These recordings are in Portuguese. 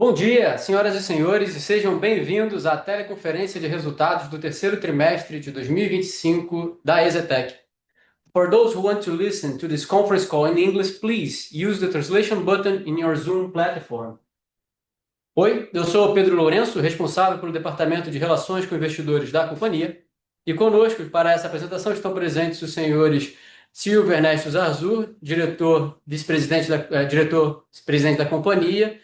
Bom dia, senhoras e senhores, e sejam bem-vindos à teleconferência de resultados do terceiro trimestre de 2025 da EZTEC. For those who want to listen to this conference call in English, please use the translation button in your Zoom platform. Oi, eu sou o Pedro Lourenço, responsável pelo Departamento de Relações com Investidores da companhia, e conosco para essa apresentação estão presentes os senhores Silvio Ernesto Zarzur, diretor-presidente da companhia,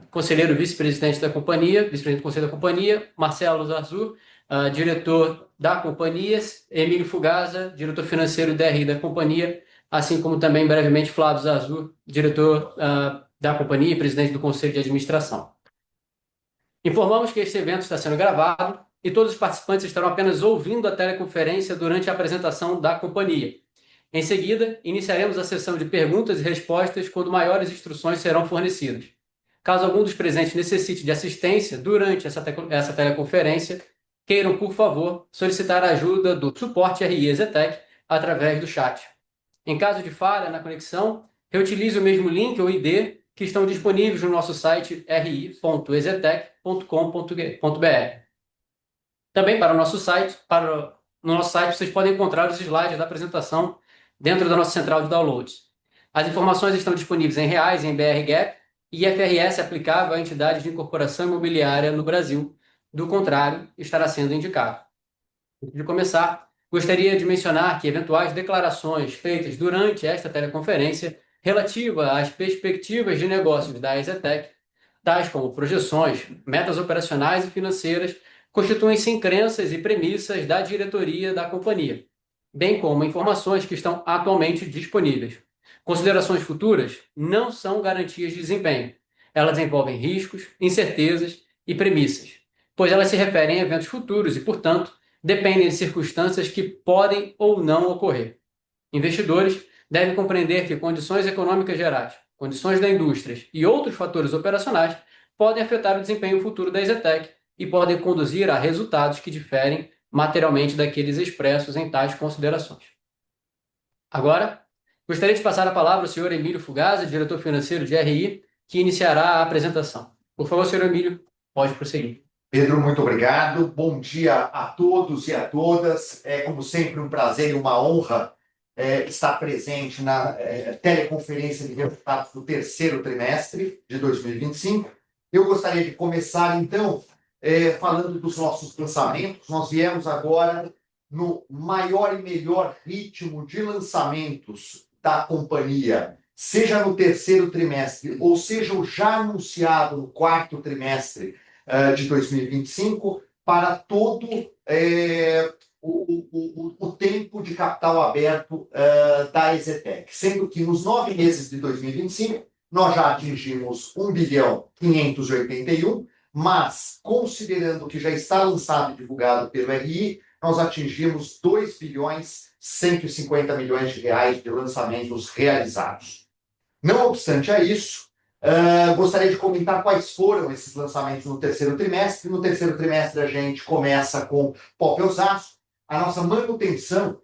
conselheiro vice-presidente da companhia, vice-presidente do conselho da companhia, Marcelo Zarzur, diretor da companhia, Emílio Fugazza, diretor financeiro DRI da companhia, assim como também brevemente Flávio Zarzur, diretor da companhia e presidente do conselho de administração. Informamos que este evento está sendo gravado e todos os participantes estarão apenas ouvindo a teleconferência durante a apresentação da companhia. Em seguida, iniciaremos a sessão de perguntas e respostas quando maiores instruções serão fornecidas. Caso algum dos presentes necessite de assistência durante essa teleconferência, queiram, por favor, solicitar a ajuda do suporte RI EZTEC através do chat. Em caso de falha na conexão, reutilize o mesmo link ou ID que estão disponíveis no nosso site ri.ezetec.com.br. Também no nosso site vocês podem encontrar os slides da apresentação dentro da nossa central de downloads. As informações estão disponíveis em reais, em BR-GAAP e IFRS aplicável a entidades de incorporação imobiliária no Brasil. Do contrário, estará sendo indicado. Antes de começar, gostaria de mencionar que eventuais declarações feitas durante esta teleconferência relativa às perspectivas de negócios da EZTEC, tais como projeções, metas operacionais e financeiras, constituem-se em crenças e premissas da diretoria da companhia, bem como informações que estão atualmente disponíveis. Considerações futuras não são garantias de desempenho. Elas envolvem riscos, incertezas e premissas, pois elas se referem a eventos futuros e, portanto, dependem de circunstâncias que podem ou não ocorrer. Investidores devem compreender que condições econômicas gerais, condições da indústria e outros fatores operacionais podem afetar o desempenho futuro da EZTEC e podem conduzir a resultados que diferem materialmente daqueles expressos em tais considerações. Agora, gostaria de passar a palavra ao senhor Emílio Fugazza, diretor financeiro de RI, que iniciará a apresentação. Por favor, senhor Emílio, pode prosseguir. Pedro, muito obrigado. Bom dia a todos e a todas. É, como sempre, um prazer e uma honra estar presente na teleconferência de resultados do terceiro trimestre de 2025. Eu gostaria de começar, então, falando dos nossos lançamentos. Nós viemos agora no maior e melhor ritmo de lançamentos da companhia, seja no terceiro trimestre, ou seja, o já anunciado no quarto trimestre de 2025, para todo o tempo de capital aberto da EZTEC, sendo que nos 9 meses de 2025, nós já atingimos 1 bilhão 581, mas, considerando que já está lançado e divulgado pelo RI, nós atingimos 2 bilhões 150 milhões de reais de lançamentos realizados. Não obstante a isso, gostaria de comentar quais foram esses lançamentos no terceiro trimestre. No terceiro trimestre, a gente começa com Pop Osasco, a nossa manutenção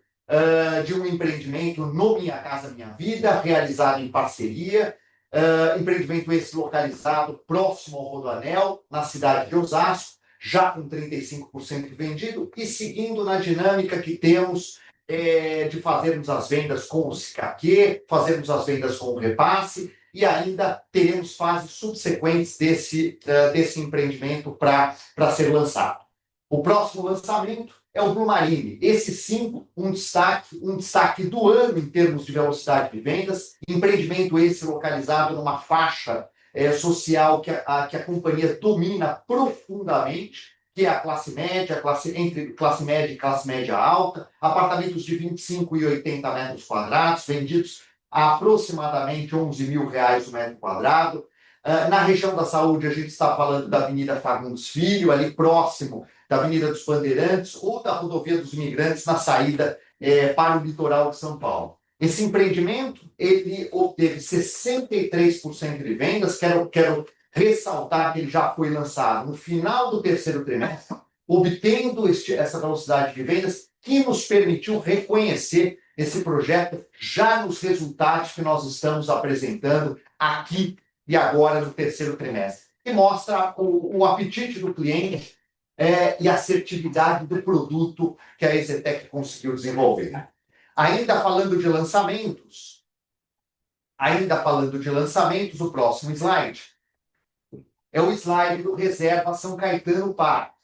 de um empreendimento no Minha Casa Minha Vida, realizado em parceria. Empreendimento esse localizado próximo ao Rodoanel, na cidade de Osasco, já com 35% vendido e seguindo na dinâmica que temos de fazermos as vendas com o SICAQ, fazermos as vendas com o repasse, e ainda teremos fases subsequentes desse empreendimento para ser lançado. O próximo lançamento é o Blue Marine. Esse sim, um destaque do ano em termos de velocidade de vendas. Empreendimento esse localizado numa faixa social que a companhia domina profundamente, que é a classe média, entre classe média e classe média alta, apartamentos de 25 e 80 metros quadrados, vendidos a aproximadamente R$11 mil o metro quadrado. Na região da saúde, a gente está falando da Avenida Fagundes Filho, ali próximo da Avenida dos Bandeirantes, ou da Rodovia dos Imigrantes, na saída para o litoral de São Paulo. Esse empreendimento, ele obteve 63% de vendas. Quero ressaltar que ele já foi lançado no final do terceiro trimestre, obtendo essa velocidade de vendas que nos permitiu reconhecer esse projeto já nos resultados que nós estamos apresentando aqui e agora no terceiro trimestre. E mostra o apetite do cliente e a assertividade do produto que a EZTEC conseguiu desenvolver. Ainda falando de lançamentos, o próximo slide é o slide do Reserva São Caetano Parque.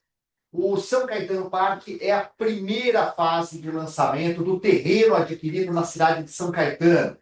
O São Caetano Parque é a primeira fase de lançamento do terreno adquirido na cidade de São Caetano.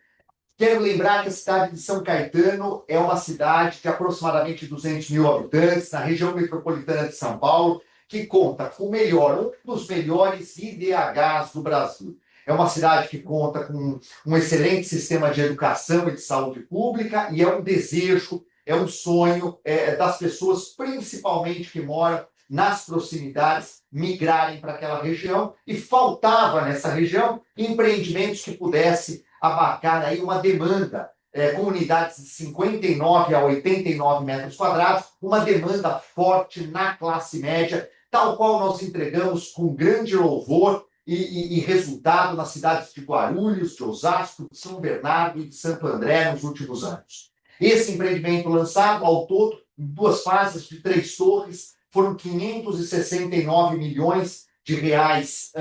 Quero lembrar que a cidade de São Caetano é uma cidade de aproximadamente 200 mil habitantes, na região metropolitana de São Paulo, que conta com um dos melhores IDHs do Brasil. É uma cidade que conta com um excelente sistema de educação e de saúde pública, e é um desejo, é um sonho das pessoas, principalmente que moram nas proximidades, migrarem para aquela região, e faltava nessa região empreendimentos que pudessem abarcar aí uma demanda, comunidades de 59 a 89 metros quadrados, uma demanda forte na classe média, tal qual nós entregamos com grande louvor e resultado nas cidades de Guarulhos, de Osasco, de São Bernardo e de Santo André nos últimos anos. Esse empreendimento lançado, ao todo, em 2 fases de 3 torres, foram 569 milhões de reais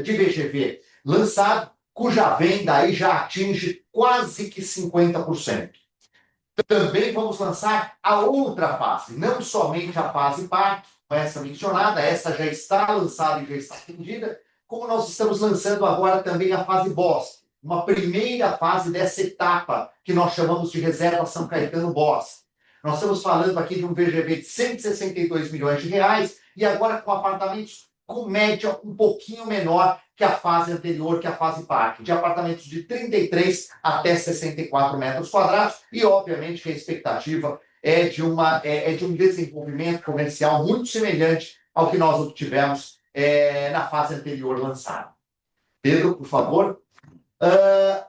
de VGV lançado, cuja venda aí já atinge quase que 50%. Também vamos lançar a outra fase, não somente a fase parque, essa mencionada, essa já está lançada e já está atendida, como nós estamos lançando agora também a fase Bosque, uma primeira fase dessa etapa que nós chamamos de Reserva São Caetano Bosque. Nós estamos falando aqui de um VGV de 162 milhões de reais e agora com apartamentos com média um pouquinho menor que a fase anterior, que a fase parque, de apartamentos de 33 até 64 metros quadrados e, obviamente, que a expectativa é de um desenvolvimento comercial muito semelhante ao que nós obtivemos na fase anterior lançada. Pedro, por favor.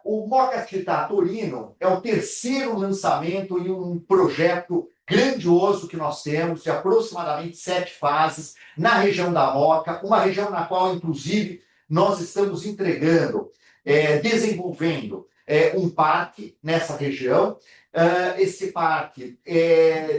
O Moca Città Torino é o terceiro lançamento em um projeto grandioso que nós temos, de aproximadamente 7 fases, na região da Moca, uma região na qual, inclusive, nós estamos desenvolvendo um parque nessa região. Esse parque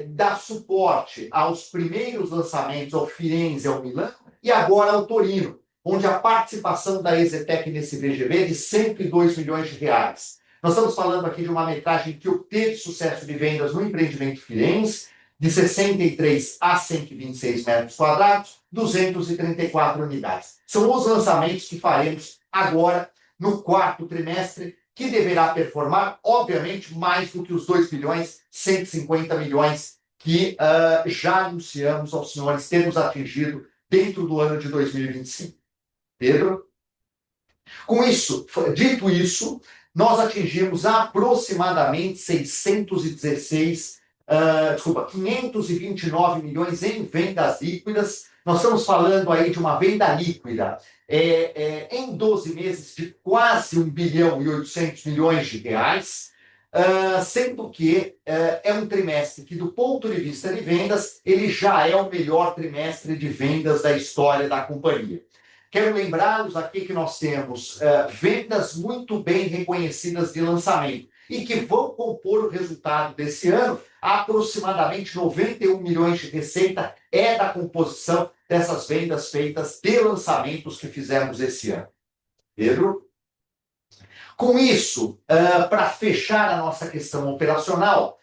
dá suporte aos primeiros lançamentos, ao Firenze, ao Milão, e agora ao Torino, onde a participação da EZTEC nesse VGV é de 102 milhões de reais. Nós estamos falando aqui de uma metragem que obteve sucesso de vendas no empreendimento Firenze, de 63 a 126 metros quadrados, 234 unidades. São os lançamentos que faremos agora no 4º trimestre, que deverá performar, obviamente, mais do que os 2 bilhões 150 milhões que já anunciamos aos senhores termos atingido dentro do ano de 2025. Pedro? Dito isso, nós atingimos aproximadamente 529 milhões em vendas líquidas. Nós estamos falando aí de uma venda líquida em 12 meses de quase 1 bilhão e 800 milhões de reais, sendo que é um trimestre que, do ponto de vista de vendas, ele já é o melhor trimestre de vendas da história da companhia. Quero lembrá-los aqui que nós temos vendas muito bem reconhecidas de lançamento e que vão compor o resultado desse ano. Aproximadamente 91 milhões de receita é da composição dessas vendas feitas de lançamentos que fizemos esse ano. Pedro? Com isso, para fechar a nossa questão operacional,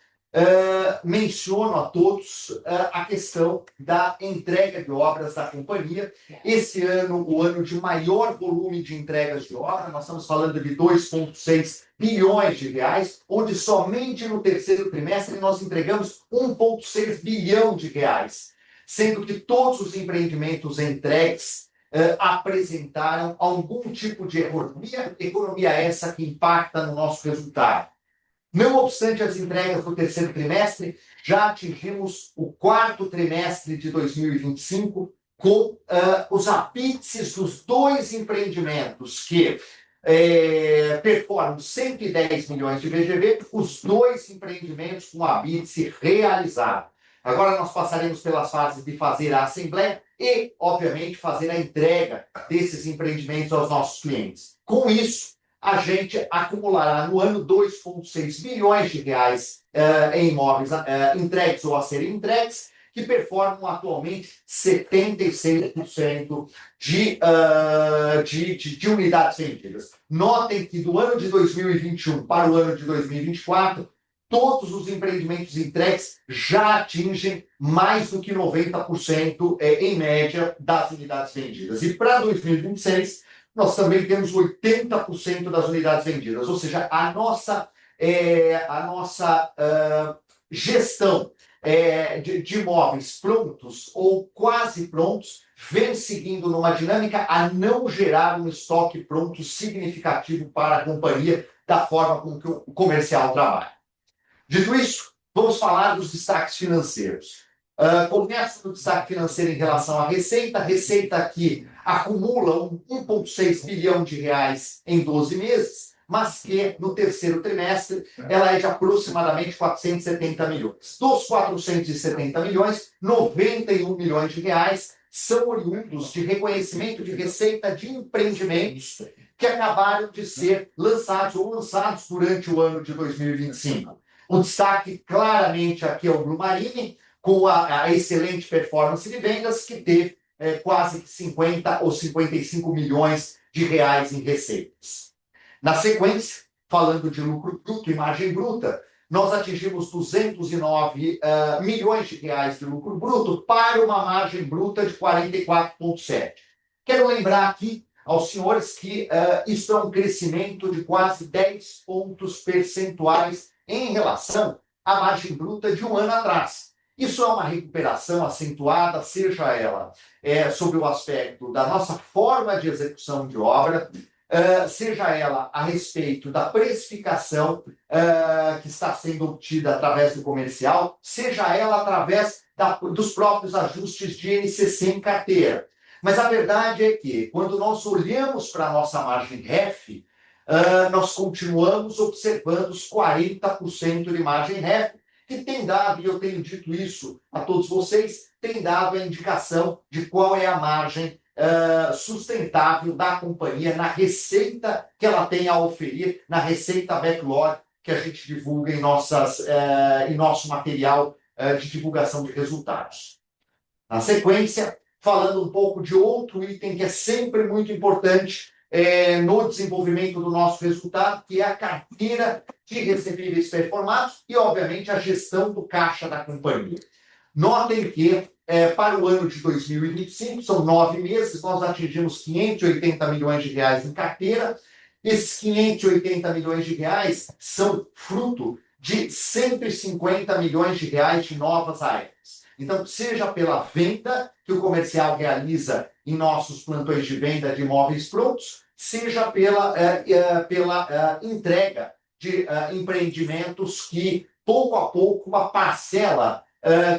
menciono a todos a questão da entrega de obras da companhia. Esse ano, o ano de maior volume de entregas de obra, nós estamos falando de 2,6 bilhões de reais, onde somente no terceiro trimestre nós entregamos 1,6 bilhão de reais, sendo que todos os empreendimentos entregues apresentaram algum tipo de economia essa que impacta no nosso resultado. Não obstante as entregas do terceiro trimestre, já atingimos o 4º trimestre de 2025 com os apíndices dos 2 empreendimentos que performam 110 milhões de VGV, os 2 empreendimentos com apíndice realizado. Agora nós passaremos pelas fases de fazer a assembleia e, obviamente, fazer a entrega desses empreendimentos aos nossos clientes. Com isso, a gente acumulará no ano 2,6 bilhões de reais em imóveis entregues ou a serem entregues, que performam atualmente 76% de unidades vendidas. Notem que do ano de 2021 para o ano de 2024, todos os empreendimentos entregues já atingem mais do que 90%, em média, das unidades vendidas. E para 2026, nós também temos 80% das unidades vendidas, ou seja, a nossa gestão de imóveis prontos ou quase prontos vem seguindo numa dinâmica a não gerar um estoque pronto significativo para a companhia da forma com que o comercial trabalha. Dito isso, vamos falar dos destaques financeiros. Começa no destaque financeiro em relação à receita. A receita que acumula 1,6 bilhão de reais em 12 meses, mas que no terceiro trimestre ela é de aproximadamente 470 milhões. Dos 470 milhões, 91 milhões de reais são oriundos de reconhecimento de receita de empreendimentos que acabaram de ser lançados durante o ano de 2025. O destaque claramente aqui é o Blue Marine, com a excelente performance de vendas, que teve quase 50 ou 55 milhões de reais em receitas. Na sequência, falando de lucro bruto e margem bruta, nós atingimos 209 milhões de reais de lucro bruto para uma margem bruta de 44,7%. Quero lembrar aqui aos senhores que isso é um crescimento de quase 10 pontos percentuais em relação à margem bruta de um ano atrás. Isso é uma recuperação acentuada, seja ela sobre o aspecto da nossa forma de execução de obra, seja ela a respeito da precificação que está sendo obtida através do comercial, seja ela através dos próprios ajustes de NCC em carteira. Mas a verdade é que, quando nós olhamos para a nossa margem REF, nós continuamos observando os 40% de margem REF, que tem dado, e eu tenho dito isso a todos vocês, tem dado a indicação de qual é a margem sustentável da companhia na receita que ela tem a oferir, na receita backlog que a gente divulga em nosso material de divulgação de resultados. Na sequência, falando um pouco de outro item que é sempre muito importante no desenvolvimento do nosso resultado, que é a carteira de recebíveis performados e, obviamente, a gestão do caixa da companhia. Notem que, para o ano de 2025, são 9 meses, nós atingimos 580 milhões de reais em carteira. Esses 580 milhões de reais são fruto de 150 milhões de reais de novas AFs. Então, seja pela venda que o comercial realiza em nossos plantões de venda de imóveis prontos, seja pela entrega de empreendimentos que, pouco a pouco, uma parcela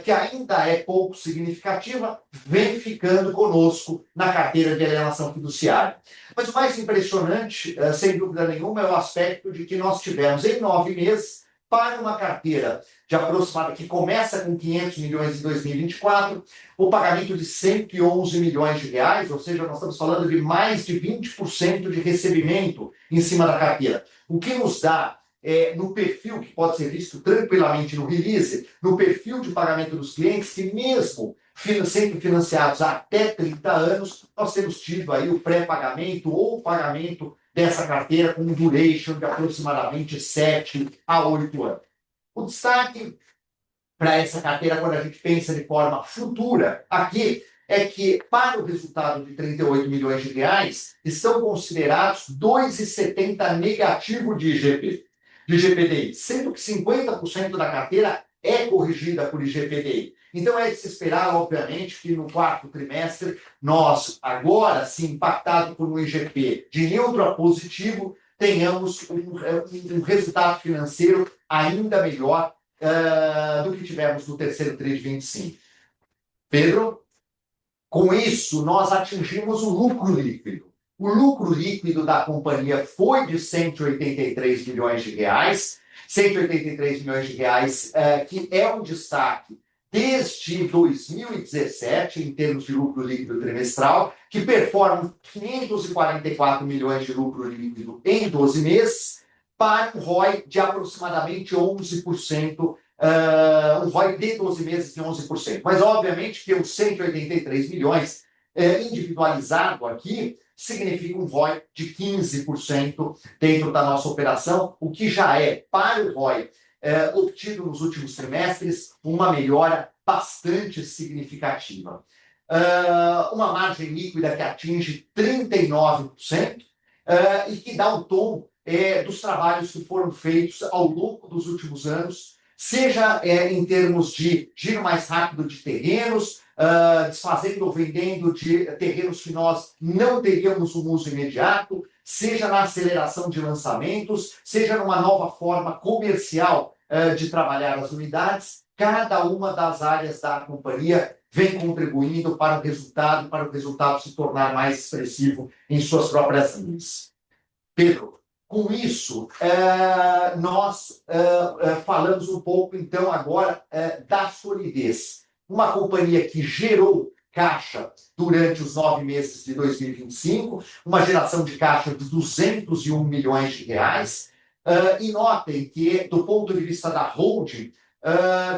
que ainda é pouco significativa, vem ficando conosco na carteira de alienação fiduciária. Mas o mais impressionante, sem dúvida nenhuma, é o aspecto de que nós tivemos, em 9 meses, para uma carteira de aproximadamente, que começa com 500 milhões em 2024, o pagamento de 111 milhões de reais, ou seja, nós estamos falando de mais de 20% de recebimento em cima da carteira. O que nos dá, no perfil, que pode ser visto tranquilamente no release, no perfil de pagamento dos clientes, que mesmo sendo financiados há até 30 anos, nós temos tido aí o pré-pagamento ou o pagamento dessa carteira com um duration de aproximadamente 7 a 8 anos. O destaque para essa carteira, quando a gente pensa de forma futura, aqui, é que, para o resultado de 38 milhões de reais, estão considerados 2,70 negativo de IGPDI, sendo que 50% da carteira é corrigida por IGPDI. Então, é de se esperar, obviamente, que no quarto trimestre, nós, agora sim, impactado por um IGP de neutro a positivo, tenhamos um resultado financeiro ainda melhor do que tivemos no terceiro TRI de 25. Pedro, com isso, nós atingimos o lucro líquido. O lucro líquido da companhia foi de 183 milhões de reais, 183 milhões de reais, que é um destaque desde 2017, em termos de lucro líquido trimestral, que performam 544 milhões de lucro líquido em 12 meses, para um ROI de aproximadamente 11%, um ROI de 12 meses de 11%. Mas, obviamente, que os 183 milhões individualizado aqui significa um ROI de 15% dentro da nossa operação, o que já é, para o ROI obtido nos últimos trimestres, uma melhora bastante significativa. Uma margem líquida que atinge 39% e que dá o tom dos trabalhos que foram feitos ao longo dos últimos anos, seja em termos de giro mais rápido de terrenos, desfazendo ou vendendo de terrenos que nós não teríamos um uso imediato, seja na aceleração de lançamentos, seja numa nova forma comercial de trabalhar as unidades, cada uma das áreas da companhia vem contribuindo para o resultado se tornar mais expressivo em suas próprias linhas. Pedro, com isso, nós falamos um pouco, então, agora da solidez. Uma companhia que gerou caixa durante os 9 meses de 2025, uma geração de caixa de 201 milhões de reais. E notem que, do ponto de vista da holding,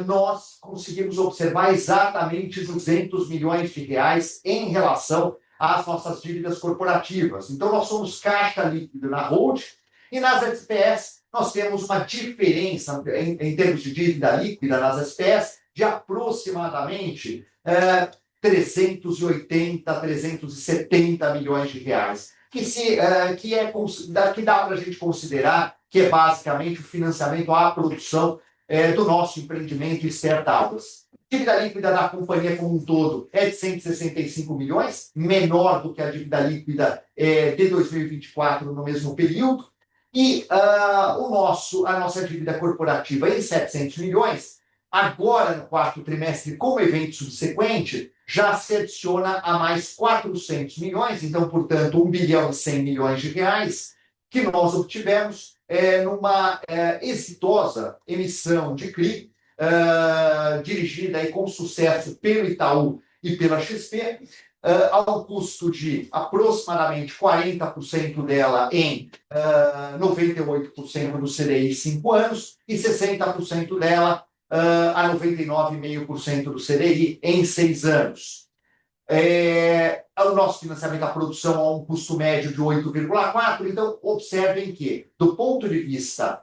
nós conseguimos observar exatamente 200 milhões de reais em relação às nossas dívidas corporativas. Então, nós somos caixa líquido na holding e nas SPS nós temos uma diferença em termos de dívida líquida nas SPS de aproximadamente 380, 370 milhões de reais, que dá para a gente considerar que é basicamente o financiamento à produção do nosso empreendimento startups. A dívida líquida da companhia como um todo é de 165 milhões, menor do que a dívida líquida de 2024 no mesmo período, e a nossa dívida corporativa em 700 milhões, agora no quarto trimestre, como evento subsequente, já se adiciona a mais 400 milhões, então, portanto, 1 bilhão e 100 milhões de reais, que nós obtivemos numa exitosa emissão de CRI, dirigida aí com sucesso pelo Itaú e pela XP, ao custo de aproximadamente 40% dela em 98% do CDI 5 anos e 60% dela a 99,5% do CDI em 6 anos. O nosso financiamento à produção a um custo médio de 8,4%. Então, observem que, do ponto de vista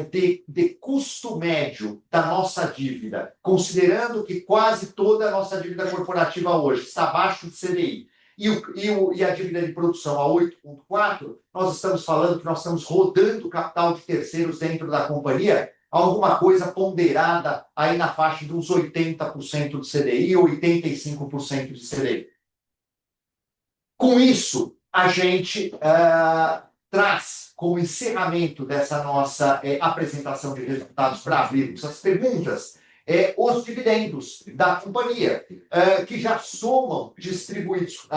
de custo médio da nossa dívida, considerando que quase toda a nossa dívida corporativa hoje está abaixo do CDI, e a dívida de produção a 8,4%, nós estamos falando que nós estamos rodando capital de terceiros dentro da companhia, alguma coisa ponderada aí na faixa de uns 80% do CDI, 85% de CDI. Com isso, a gente traz como encerramento dessa nossa apresentação de resultados para abrirmos as perguntas, os dividendos da companhia, que já somam, distribuídos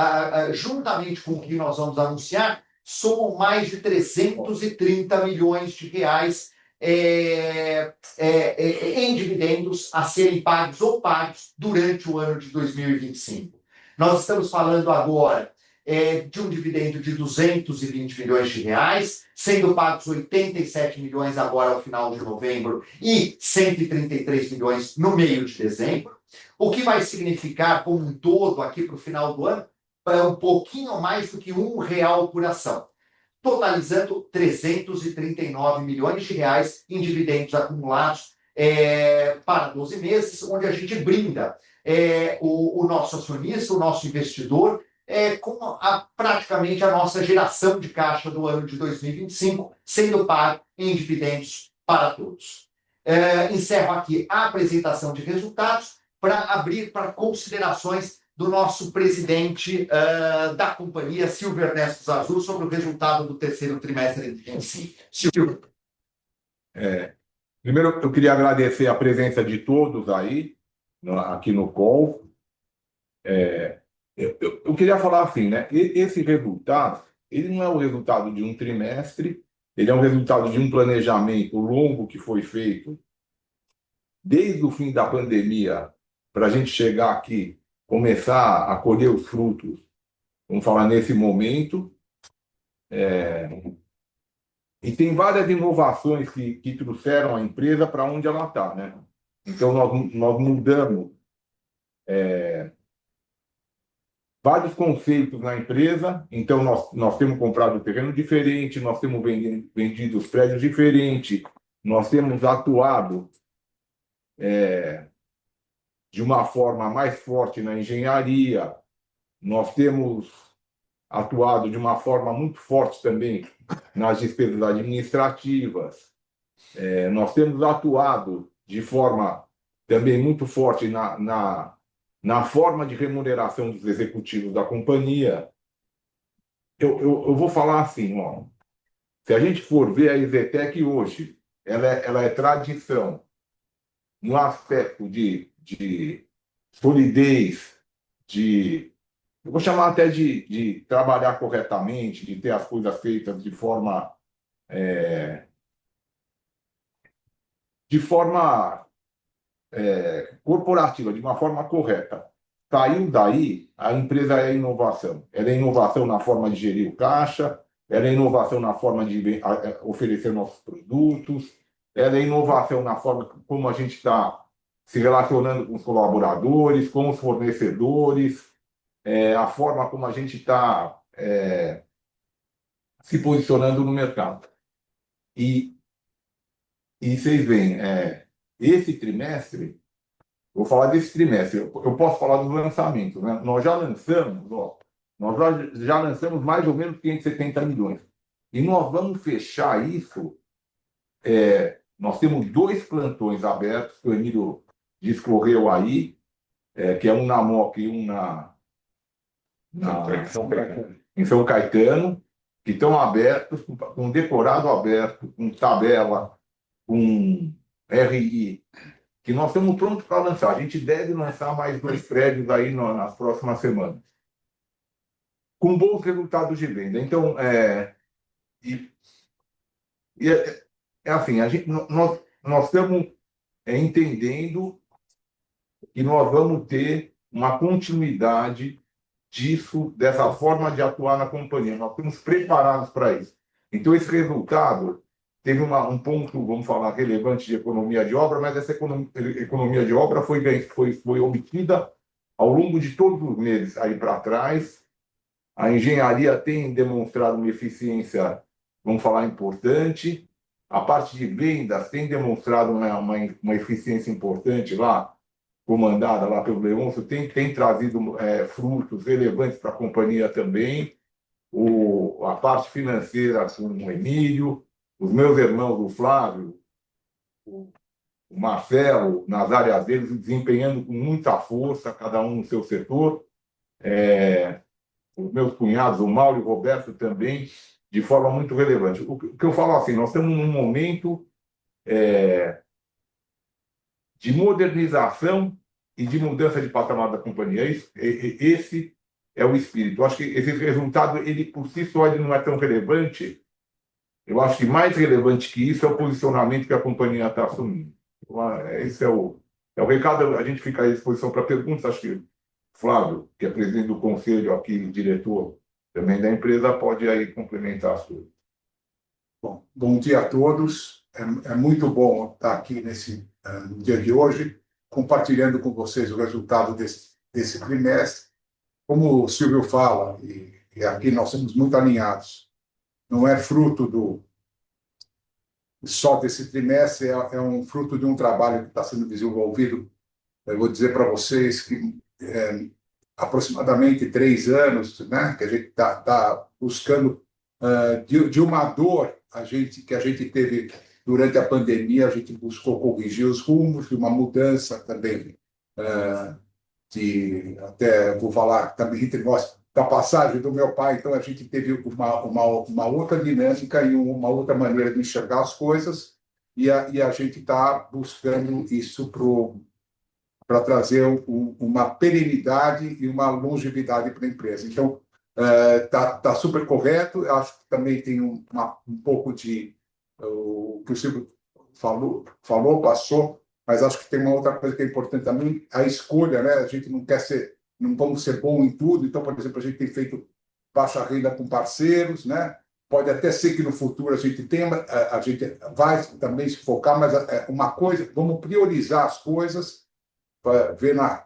juntamente com o que nós vamos anunciar, somam mais de 330 milhões de reais em dividendos a serem pagos ou pagos durante o ano de 2025. Nós estamos falando agora de um dividendo de 220 milhões de reais, sendo pagos 87 milhões agora ao final de novembro e 133 milhões no meio de dezembro, o que vai significar, como um todo, aqui para o final do ano, um pouquinho mais do que R$ 1 por ação, totalizando 339 milhões de reais em dividendos acumulados para 12 meses, onde a gente brinda o nosso acionista, o nosso investidor, com praticamente a nossa geração de caixa do ano de 2025, sendo pago em dividendos para todos. Encerro aqui a apresentação de resultados para abrir para considerações do nosso presidente da companhia, Silvio Ernesto Zarzur, sobre o resultado do terceiro trimestre de 2025. Silvio. Primeiro, eu queria agradecer a presença de todos aí, aqui no call. Eu queria falar assim, né? Esse resultado, ele não é o resultado de um trimestre, ele é um resultado de um planejamento longo que foi feito desde o fim da pandemia, para a gente chegar aqui, começar a colher os frutos, vamos falar nesse momento. E tem várias inovações que trouxeram a empresa para onde ela está, né? Então, nós mudamos vários conceitos na empresa. Então, nós temos comprado um terreno diferente, nós temos vendido os prédios diferentes, nós temos atuado de uma forma mais forte na engenharia, nós temos atuado de uma forma muito forte também nas despesas administrativas. Nós temos atuado de forma também muito forte na forma de remuneração dos executivos da companhia. Eu vou falar assim, ó, se a gente for ver a EZTEC hoje, ela é tradição no aspecto de solidez, eu vou chamar até de trabalhar corretamente, de ter as coisas feitas de forma corporativa, de uma forma correta. Saiu daí, a empresa é inovação. Ela é inovação na forma de gerir o caixa, ela é inovação na forma de oferecer nossos produtos, ela é inovação na forma como a gente está se relacionando com os colaboradores, com os fornecedores, a forma como a gente está se posicionando no mercado. E vocês veem, esse trimestre, vou falar desse trimestre, eu posso falar dos lançamentos, né? Nós já lançamos mais ou menos 570 milhões. E nós vamos fechar isso. Nós temos 2 plantões abertos, que o Emílio discorreu aí, que é um na Moca e um em São Caetano, que estão abertos, com decorado aberto, com tabela, com RI, que nós estamos prontos para lançar. A gente deve lançar mais 2 prédios aí nas próximas semanas, com bons resultados de venda. Então, assim, nós estamos entendendo que nós vamos ter uma continuidade dessa forma de atuar na companhia. Nós estamos preparados para isso. Então, esse resultado teve um ponto, vamos falar, relevante de economia de obra, mas essa economia de obra foi obtida ao longo de todos os meses aí para trás. A engenharia tem demonstrado uma eficiência, vamos falar, importante. A parte de vendas tem demonstrado uma eficiência importante lá, comandada lá pelo Leôncio, tem trazido frutos relevantes para a companhia também. A parte financeira com o Emílio, os meus irmãos, o Flávio, o Marcelo, nas áreas deles, desempenhando com muita força, cada um no seu setor. Os meus cunhados, o Mauro e o Roberto também, de forma muito relevante. O que eu falo assim, nós estamos num momento de modernização e de mudança de patamar da companhia. Esse é o espírito. Eu acho que esse resultado, ele por si só, ele não é tão relevante. Eu acho que mais relevante que isso é o posicionamento que a companhia está assumindo. Esse é o recado. A gente fica à disposição para perguntas. Acho que o Flávio, que é presidente do conselho aqui, diretor também da empresa, pode aí complementar as coisas. Bom dia a todos. É muito bom estar aqui no dia de hoje, compartilhando com vocês o resultado desse trimestre. Como o Silvio fala, e aqui nós somos muito alinhados, não é fruto só desse trimestre, é um fruto de um trabalho que está sendo desenvolvido. Eu vou dizer para vocês que aproximadamente 3 anos, né, que a gente está buscando de uma dor que a gente teve durante a pandemia, a gente buscou corrigir os rumos, de uma mudança também, até vou falar também entre nós, da passagem do meu pai. Então, a gente teve uma outra dinâmica e uma outra maneira de enxergar as coisas, e a gente está buscando isso para trazer uma perenidade e uma longevidade para a empresa. Então, tá super correto. Eu acho que também tem um pouco de o que o Silvio falou, passou, mas acho que tem uma outra coisa que é importante também, a escolha, né? A gente não quer ser, não vamos ser bom em tudo, então, por exemplo, a gente tem feito baixa renda com parceiros, né? Pode até ser que no futuro a gente tenha, a gente vai também se focar, mas uma coisa, vamos priorizar as coisas,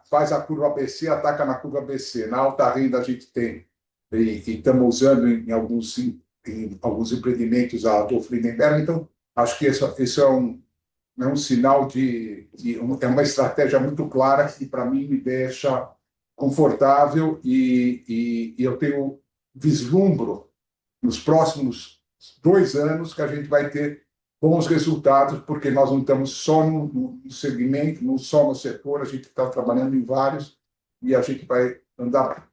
faz a curva ABC, ataca na curva ABC. Na alta renda a gente tem, e estamos usando em alguns empreendimentos a Adolf Lindenberg, então acho que isso é um sinal é uma estratégia muito clara que para mim me deixa confortável e eu tenho vislumbro nos próximos 2 anos que a gente vai ter bons resultados, porque nós não estamos só no segmento, não só no setor, a gente está trabalhando em vários e a gente vai andar.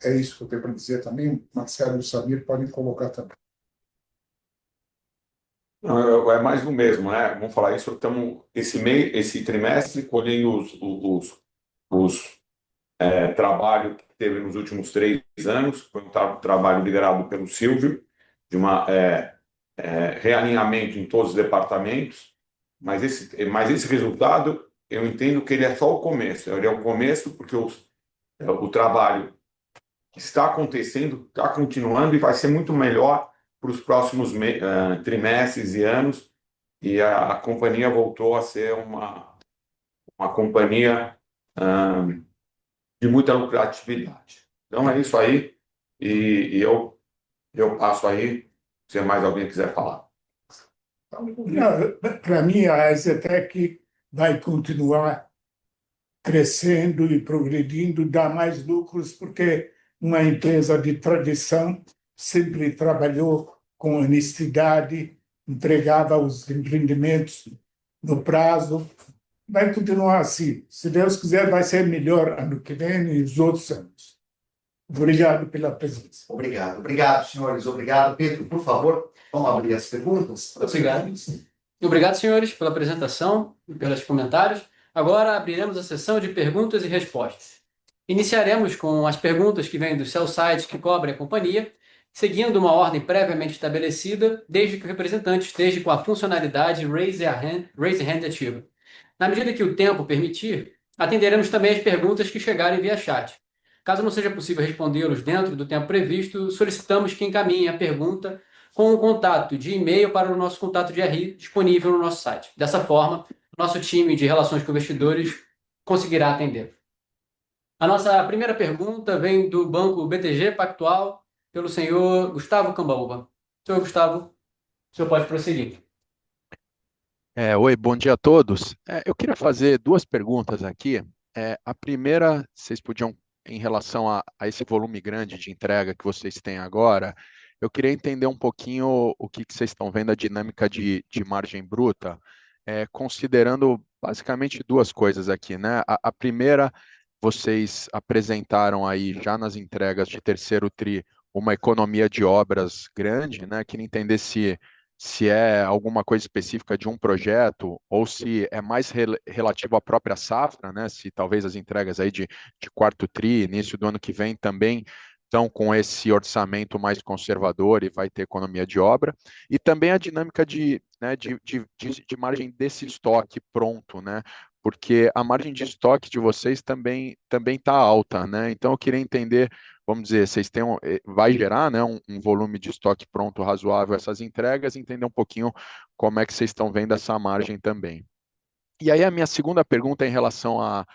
É isso que eu tenho para dizer também. Marcelo e o Samir podem colocar também. Não, é mais do mesmo, né? Vamos falar isso. Estamos esse trimestre colhendo os trabalho que teve nos últimos 3 anos. Foi um trabalho liderado pelo Silvio, de realinhamento em todos os departamentos. Mas esse resultado, eu entendo que ele é só o começo. Ele é o começo porque o trabalho está acontecendo, está continuando e vai ser muito melhor para os próximos trimestres e anos. E a companhia voltou a ser uma companhia de muita lucratividade. Então é isso aí. E eu passo aí, se mais alguém quiser falar. Para mim, a EZTEC vai continuar crescendo e progredindo, dar mais lucros, porque uma empresa de tradição sempre trabalhou com honestidade, entregava os empreendimentos no prazo. Vai continuar assim. Se Deus quiser, vai ser melhor ano que vem e os outros anos. Obrigado pela presença. Obrigado. Obrigado, senhores. Obrigado. Pedro, por favor, vamos abrir as perguntas. Obrigado. E obrigado, senhores, pela apresentação e pelos comentários. Agora abriremos a sessão de perguntas e respostas. Iniciaremos com as perguntas que vêm dos sell-sites que cobrem a companhia, seguindo uma ordem previamente estabelecida, desde que o representante esteja com a funcionalidade Raise Hand ativa. Na medida que o tempo permitir, atenderemos também as perguntas que chegarem via chat. Caso não seja possível respondê-los dentro do tempo previsto, solicitamos que encaminhe a pergunta com um contato de e-mail para o nosso contato de RI disponível no nosso site. Dessa forma, nosso time de relações com investidores conseguirá atender. A nossa primeira pergunta vem do Banco BTG Pactual, pelo senhor Gustavo Cambauva. Senhor Gustavo, o senhor pode prosseguir. Oi, bom dia a todos. Eu queria fazer duas perguntas aqui. A primeira, vocês podiam, em relação a esse volume grande de entrega que vocês têm agora, eu queria entender um pouquinho o que vocês estão vendo, a dinâmica de margem bruta, considerando basicamente duas coisas aqui, né? A primeira, vocês apresentaram aí já nas entregas de terceiro tri uma economia de obras grande, né? Queria entender se é alguma coisa específica de um projeto ou se é mais relativo à própria safra, né? Se talvez as entregas aí de quarto tri, início do ano que vem também estão com esse orçamento mais conservador e vai ter economia de obra, e também a dinâmica de margem desse estoque pronto, né? Porque a margem de estoque de vocês também está alta, né? Então eu queria entender, vamos dizer, vocês têm vai gerar, né, um volume de estoque pronto razoável essas entregas, entender um pouquinho como é que vocês estão vendo essa margem também. E aí a minha segunda pergunta é em relação a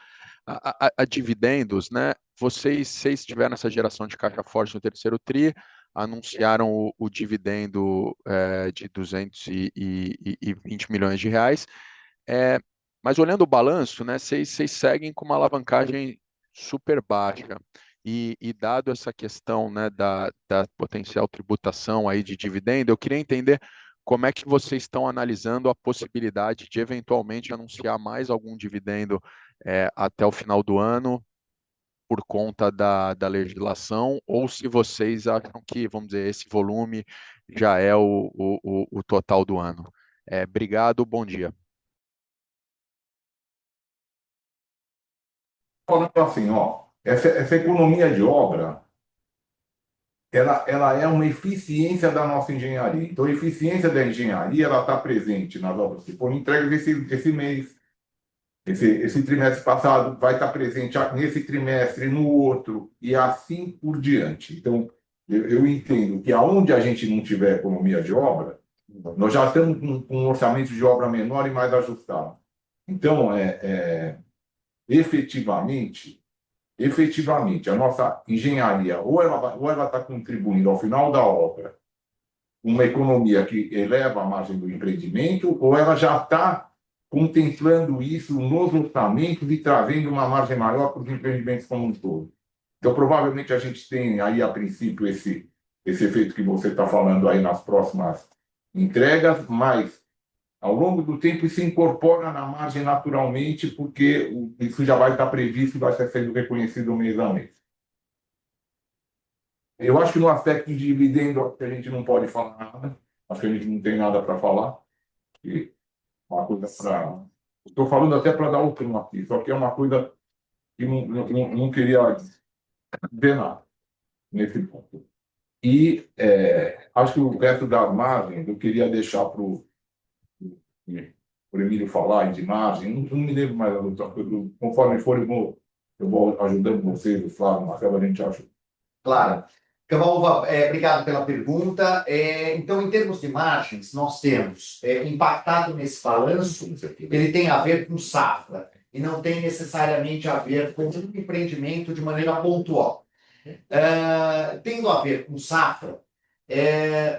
dividendos, né? Vocês tiveram essa geração de caixa forte no terceiro tri, anunciaram o dividendo de 220 milhões de reais, mas olhando o balanço, né, vocês seguem com uma alavancagem super baixa. E dado essa questão, né, da potencial tributação aí de dividendo, eu queria entender como é que vocês estão analisando a possibilidade de eventualmente anunciar mais algum dividendo até o final do ano por conta da legislação, ou se vocês acham que, vamos dizer, esse volume já é o total do ano. Obrigado, bom dia. Falando assim, essa economia de obra, ela é uma eficiência da nossa engenharia. Então, a eficiência da engenharia ela está presente nas obras que foram entregues esse mês, esse trimestre passado vai estar presente nesse trimestre, no outro, e assim por diante. Então, eu entendo que aonde a gente não tiver economia de obra, nós já estamos com um orçamento de obra menor e mais ajustado. Então, efetivamente, a nossa engenharia, ou ela está contribuindo ao final da obra uma economia que eleva a margem do empreendimento, ou ela já está contemplando isso nos orçamentos e trazendo uma margem maior para os empreendimentos como um todo. Então, provavelmente, a gente tem aí, a princípio, esse efeito que você está falando aí nas próximas entregas, mas, ao longo do tempo, isso se incorpora na margem naturalmente, porque isso já vai estar previsto e vai estar sendo reconhecido mês a mês. Eu acho que no aspecto de dividendo, a gente não pode falar nada, acho que a gente não tem nada para falar. E uma coisa para. Estou falando até para dar o tom aqui, só que é uma coisa que não queria ver nada nesse ponto. E acho que o resto das margens eu queria deixar para o Emílio falar de margem. Não me lembro mais, conforme for, eu vou ajudando vocês, o Flávio, Marcelo, a gente acha. Claro. Cabalva, obrigado pela pergunta. Então, em termos de margens, nós temos impactado nesse balanço, ele tem a ver com safra, e não tem necessariamente a ver com um empreendimento de maneira pontual. Tendo a ver com safra,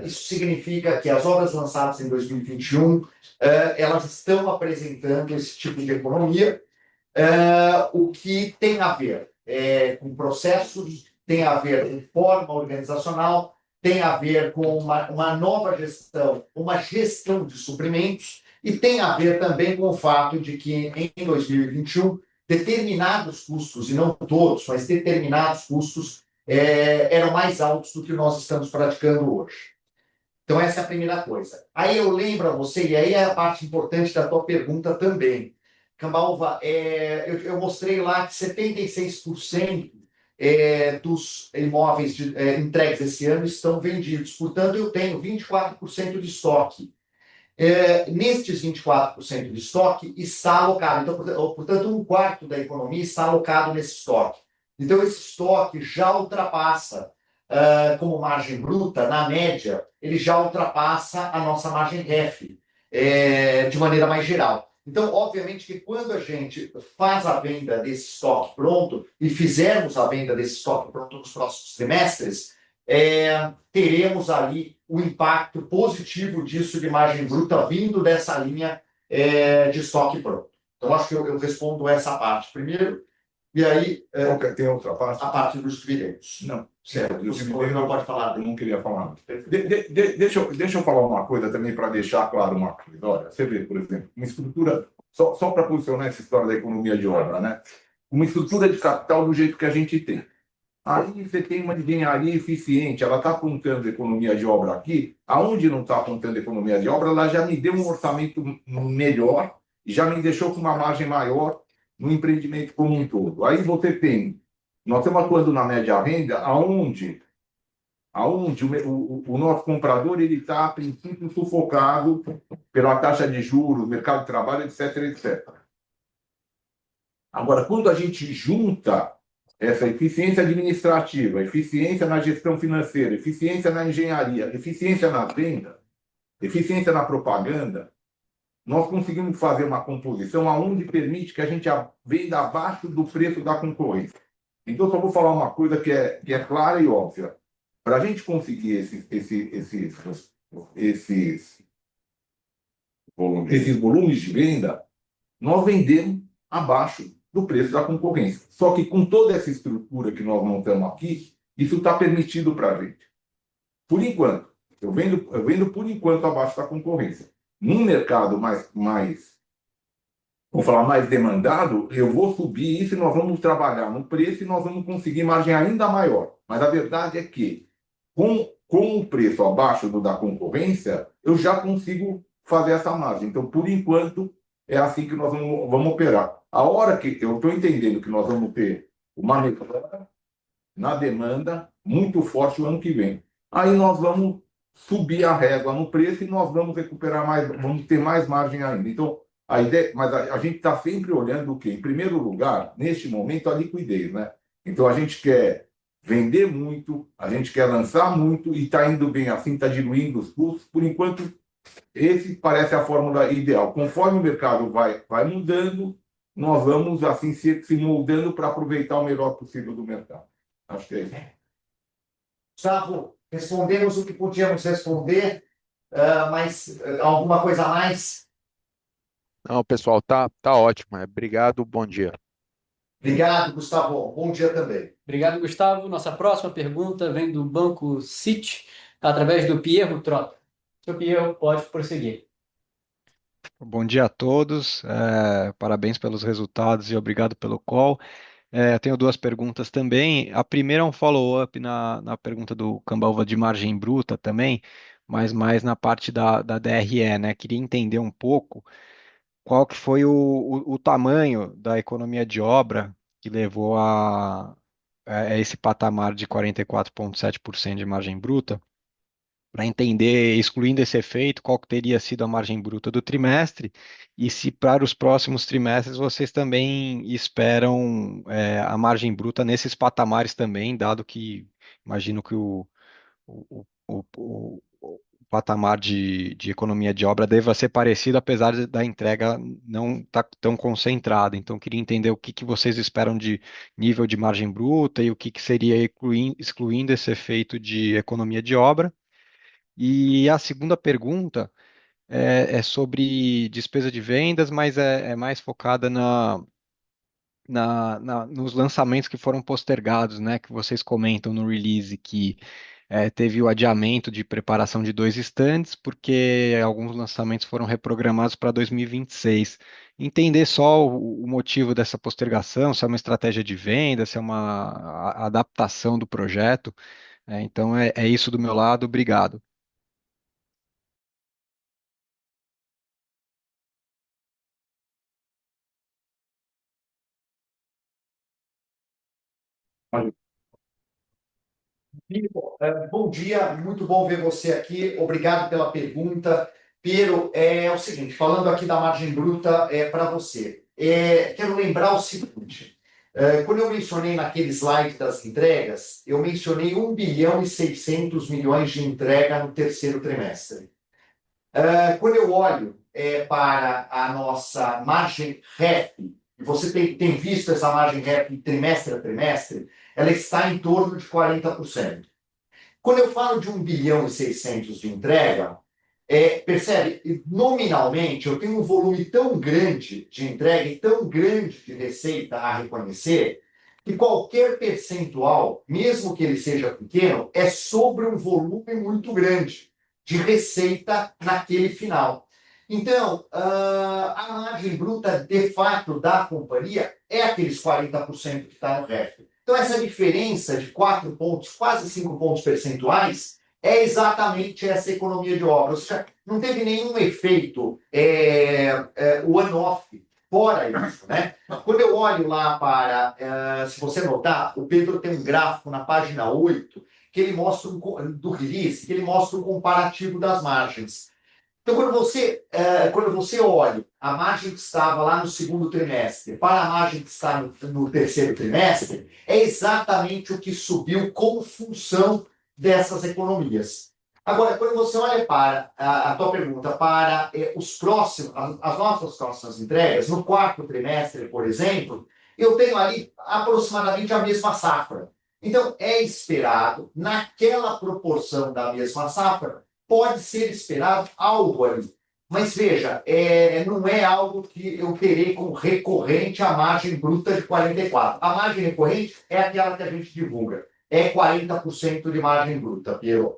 isso significa que as obras lançadas em 2021, elas estão apresentando esse tipo de economia, o que tem a ver com processos, tem a ver com forma organizacional, tem a ver com uma nova gestão, uma gestão de suprimentos, e tem a ver também com o fato de que em 2021, determinados custos, e não todos, mas determinados custos, eram mais altos do que nós estamos praticando hoje. Então, essa é a primeira coisa. Aí eu lembro a você, e aí é a parte importante da tua pergunta também, Cambaúva, eu mostrei lá que 76% dos imóveis entregues esse ano estão vendidos. Portanto, eu tenho 24% de estoque. Nestes 24% de estoque está alocado. Então, portanto, um quarto da economia está alocado nesse estoque. Então, esse estoque já ultrapassa, como margem bruta, na média, ele já ultrapassa a nossa margem REF, de maneira mais geral. Então, obviamente que quando a gente faz a venda desse estoque pronto e fizermos a venda desse estoque pronto nos próximos trimestres, teremos ali o impacto positivo disso de margem bruta vindo dessa linha de estoque pronto. Então, acho que eu respondo essa parte primeiro, e aí Tem outra parte? a parte dos dividendos. Não. Certo, você não pode falar. Eu não queria falar. Deixa eu falar uma coisa também para deixar claro uma coisa. Olha, você vê, por exemplo, uma estrutura, só para posicionar essa história da economia de obra, né? Uma estrutura de capital do jeito que a gente tem. Aí você tem uma engenharia eficiente, ela está apontando economia de obra aqui, aonde não está apontando economia de obra, ela já me deu um orçamento melhor e já me deixou com uma margem maior no empreendimento como um todo. Aí você tem, nós estamos atuando na média renda, aonde o nosso comprador ele está, a princípio, sufocado pela taxa de juros, mercado de trabalho, etc, etc. Agora, quando a gente junta essa eficiência administrativa, eficiência na gestão financeira, eficiência na engenharia, eficiência na venda, eficiência na propaganda, nós conseguimos fazer uma composição aonde permite que a gente venda abaixo do preço da concorrência. Então, só vou falar uma coisa que é clara e óbvia. Para a gente conseguir esses volumes de venda, nós vendemos abaixo do preço da concorrência. Só que com toda essa estrutura que nós montamos aqui, isso está permitido para a gente. Por enquanto, eu vendo por enquanto abaixo da concorrência. Num mercado mais demandado, eu vou subir isso e nós vamos trabalhar no preço e nós vamos conseguir margem ainda maior. Mas a verdade é que, com o preço abaixo do da concorrência, eu já consigo fazer essa margem. Então, por enquanto, é assim que nós vamos operar. A hora que eu estou entendendo que nós vamos ter uma melhora na demanda muito forte o ano que vem, aí nós vamos subir a régua no preço e nós vamos recuperar mais, vamos ter mais margem ainda. Então, A ideia, mas a gente está sempre olhando o quê? Em primeiro lugar, neste momento, a liquidez, né? Então, a gente quer vender muito, a gente quer lançar muito e está indo bem assim, está diluindo os custos. Por enquanto, esse parece a fórmula ideal. Conforme o mercado vai mudando, nós vamos assim se moldando para aproveitar o melhor possível do mercado. Acho que é isso. Gustavo, respondemos o que podíamos responder, mas alguma coisa a mais? Não, pessoal, tá ótimo. Obrigado, bom dia. Obrigado, Gustavo. Bom dia também. Obrigado, Gustavo. Nossa próxima pergunta vem do Banco Citi, através do Pierro Trota. Seu Pierro, pode prosseguir. Bom dia a todos, parabéns pelos resultados e obrigado pelo call. Eu tenho duas perguntas também. A primeira é um follow-up na pergunta do Cambauva de margem bruta também, mas mais na parte da DRE, né? Queria entender um pouco qual que foi o tamanho da economia de obra que levou a esse patamar de 44,7% de margem bruta, para entender, excluindo esse efeito, qual que teria sido a margem bruta do trimestre e se para os próximos trimestres vocês também esperam a margem bruta nesses patamares também, dado que imagino que o patamar de economia de obra deva ser parecido, apesar da entrega não estar tão concentrada. Então, queria entender o que que vocês esperam de nível de margem bruta e o que que seria excluindo esse efeito de economia de obra. E a segunda pergunta é sobre despesa de vendas, mas é mais focada nos lançamentos que foram postergados, né? Que vocês comentam no release que teve o adiamento de preparação de dois stands, porque alguns lançamentos foram reprogramados para 2026. Entender só o motivo dessa postergação, se é uma estratégia de venda, se é uma adaptação do projeto. Então é isso do meu lado, obrigado. Piero, bom dia, muito bom ver você aqui. Obrigado pela pergunta. Piero, é o seguinte, falando aqui da margem bruta para você, quero lembrar o seguinte: quando eu mencionei naquele slide das entregas, eu mencionei 1,6 bilhão de entrega no terceiro trimestre. Quando eu olho para a nossa margem REF, e você tem visto essa margem REF trimestre a trimestre, ela está em torno de 40%. Quando eu falo de 1,6 bilhão de entrega, percebe, nominalmente eu tenho um volume tão grande de entrega e tão grande de receita a reconhecer, que qualquer percentual, mesmo que ele seja pequeno, é sobre um volume muito grande de receita naquele final. Então, a margem bruta, de fato, da companhia é aqueles 40% que está no REF. Então, essa diferença de 4 pontos, quase 5 pontos percentuais, é exatamente essa economia de obra. Ou seja, não teve nenhum efeito one-off fora isso, né? Quando eu olho lá para, se você notar, o Pedro tem um gráfico na página 8, que ele mostra do release, que ele mostra o comparativo das margens. Então, quando você olha a margem que estava lá no segundo trimestre para a margem que está no terceiro trimestre, é exatamente o que subiu como função dessas economias. Agora, quando você olha para a tua pergunta, para as nossas próximas entregas, no quarto trimestre, por exemplo, eu tenho ali aproximadamente a mesma safra. Então, é esperado, naquela proporção da mesma safra, pode ser esperado algo ali. Mas veja, não é algo que eu terei como recorrente a margem bruta de 44%. A margem recorrente é aquela que a gente divulga. É 40% de margem bruta, Piero.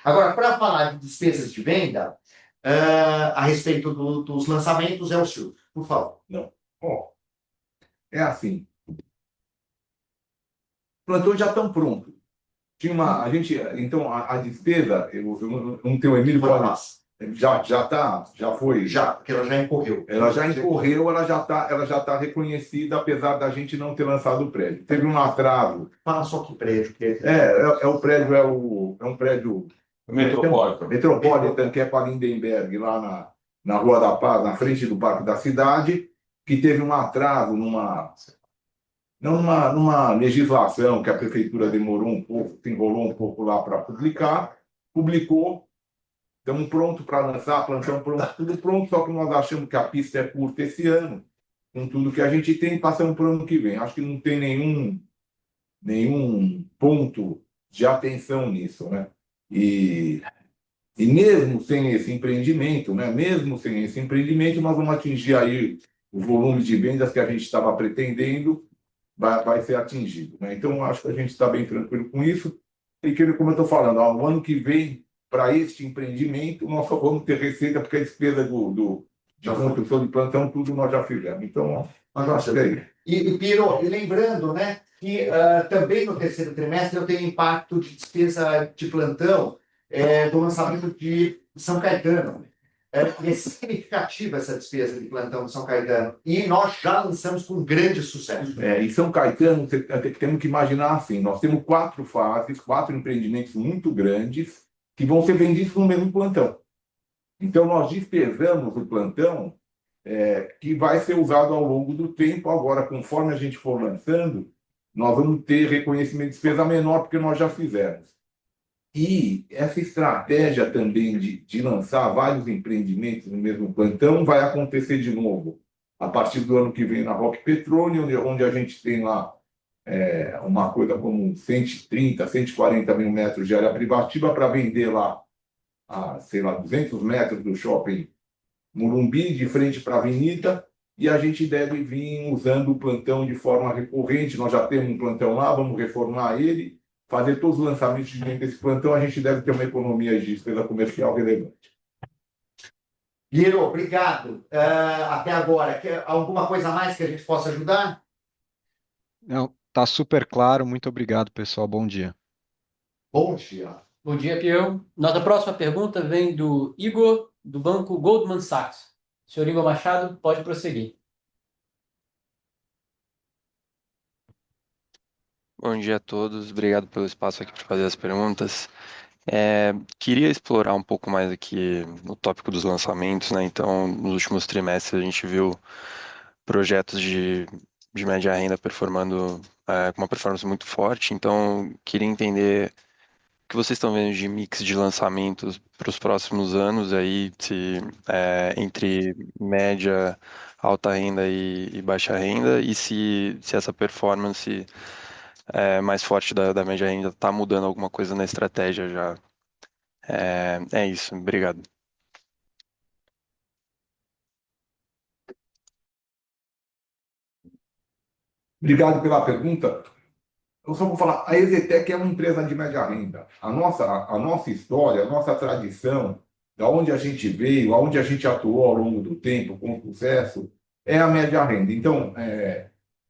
Agora, para falar de despesas de venda, a respeito dos lançamentos, é o Silvio, por favor. Não. Ó, é assim. Plantões já estão prontos. Então, a despesa, eu não tenho o Emílio Foi pode. massa. Já foi. Já, porque ela já incorreu. Ela já incorreu, ela já tá reconhecida, apesar da gente não ter lançado o prédio. Teve um atraso. Fala só que prédio que O prédio, é um prédio Metropolitan. Metropolitan, que é para Lindenberg, lá na Rua da Paz, na frente do Parque da Cidade, que teve um atraso numa legislação que a prefeitura demorou um pouco, se enrolou um pouco lá para publicar, publicou, estamos prontos para lançar, plantão pronto, tudo pronto, só que nós achamos que a pista é curta esse ano, com tudo que a gente tem, passamos para o ano que vem. Acho que não tem nenhum ponto de atenção nisso, né? E mesmo sem esse empreendimento, né? Mesmo sem esse empreendimento, nós vamos atingir aí o volume de vendas que a gente estava pretendendo, vai ser atingido, né? Então, acho que a gente está bem tranquilo com isso. E que, como eu estou falando, o ano que vem, para este empreendimento, nós só vamos ter receita, porque a despesa de construção de plantão, tudo nós já fizemos. Então, nós acho que é isso. E Piro, e lembrando, né, que também no terceiro trimestre eu tenho impacto de despesa de plantão do lançamento de São Caetano. É significativa essa despesa de plantão de São Caetano. E nós já lançamos com grande sucesso. Em São Caetano, temos que imaginar assim, nós temos 4 fases, 4 empreendimentos muito grandes que vão ser vendidos no mesmo plantão. Então, nós despesamos o plantão que vai ser usado ao longo do tempo. Agora, conforme a gente for lançando, nós vamos ter reconhecimento de despesa menor, porque nós já fizemos. E essa estratégia também de lançar vários empreendimentos no mesmo plantão vai acontecer de novo a partir do ano que vem na Rock Petróleo, onde a gente tem lá uma coisa como 130, 140 mil metros de área privativa para vender lá a, sei lá, 200 metros do shopping Morumbi, de frente para a avenida, e a gente deve vir usando o plantão de forma recorrente. Nós já temos um plantão lá, vamos reformar ele, fazer todos os lançamentos dentro desse plantão. A gente deve ter uma economia de despesa comercial relevante. Guiro, obrigado. Até agora, quer alguma coisa a mais que a gente possa ajudar? Não, tá super claro. Muito obrigado, pessoal. Bom dia. Bom dia. Bom dia, Piero. Nossa próxima pergunta vem do Igor, do banco Goldman Sachs. Senhor Igor Machado, pode prosseguir. Bom dia a todos, obrigado pelo espaço aqui para fazer as perguntas. Queria explorar um pouco mais aqui o tópico dos lançamentos, né? Então, nos últimos trimestres a gente viu projetos de média renda performando com uma performance muito forte. Então, queria entender o que vocês estão vendo de mix de lançamentos para os próximos anos aí, se entre média, alta renda e baixa renda, e se essa performance mais forte da média renda está mudando alguma coisa na estratégia já. É isso, obrigado. Obrigado pela pergunta. Eu só vou falar, a EZTEC é uma empresa de média renda. A nossa história, a nossa tradição, da onde a gente veio, aonde a gente atuou ao longo do tempo com sucesso, é a média renda. Então,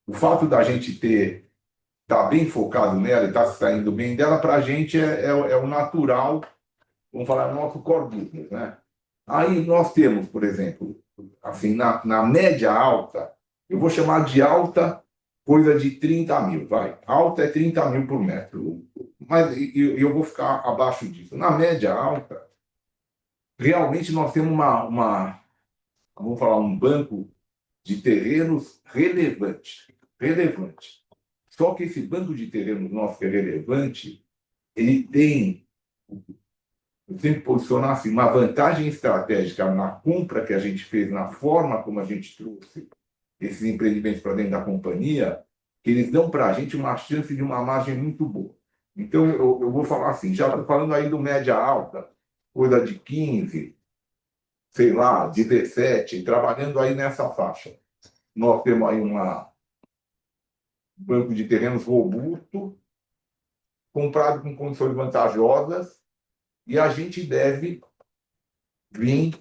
o fato da gente estar bem focado nela e estar saindo bem dela, para a gente é o natural, vamos falar, nosso core business, né? Aí nós temos, por exemplo, assim, na média alta, eu vou chamar de alta coisa de 30 mil, vai. Alta é 30 mil por metro. Mas eu vou ficar abaixo disso. Na média alta, realmente nós temos vamos falar, um banco de terrenos relevante. Relevante. Só que esse banco de terrenos nosso que é relevante, ele tem, eu tenho que posicionar assim, uma vantagem estratégica na compra que a gente fez, na forma como a gente trouxe esses empreendimentos para dentro da companhia, que eles dão para a gente uma chance de uma margem muito boa. Então, eu vou falar assim, já estou falando aí do média alta, coisa de 15, sei lá, 17, trabalhando aí nessa faixa. Nós temos aí um banco de terrenos robusto, comprado com condições vantajosas, e a gente deve vir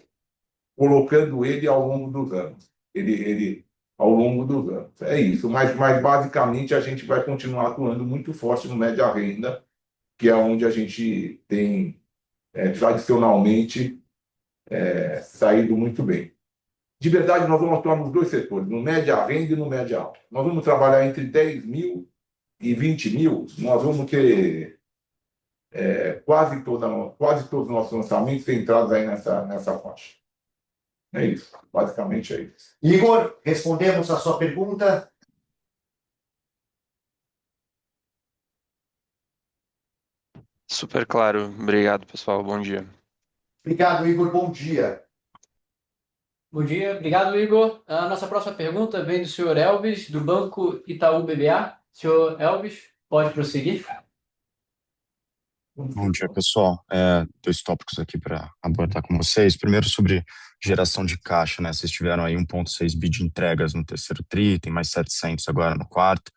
colocando ele ao longo dos anos. Ele ao longo dos anos. É isso, mas basicamente a gente vai continuar atuando muito forte no média renda, que é onde a gente tem tradicionalmente saído muito bem. De verdade, nós vamos atuar nos dois setores, no média renda e no média alta. Nós vamos trabalhar entre 10 mil e 20 mil, nós vamos ter quase todos os nossos lançamentos centrados aí nessa faixa. É isso, basicamente é isso. Igor, respondemos a sua pergunta? Super claro. Obrigado, pessoal. Bom dia. Obrigado, Igor. Bom dia. Bom dia, obrigado, Igor. A nossa próxima pergunta vem do senhor Elvis, do Banco Itaú BBA. Senhor Elvis, pode prosseguir. Bom dia, pessoal. Dois tópicos aqui para abordar com vocês. Primeiro, sobre geração de caixa, né? Vocês tiveram aí 1,6 bi de entregas no terceiro tri, tem mais 700 agora no quarto.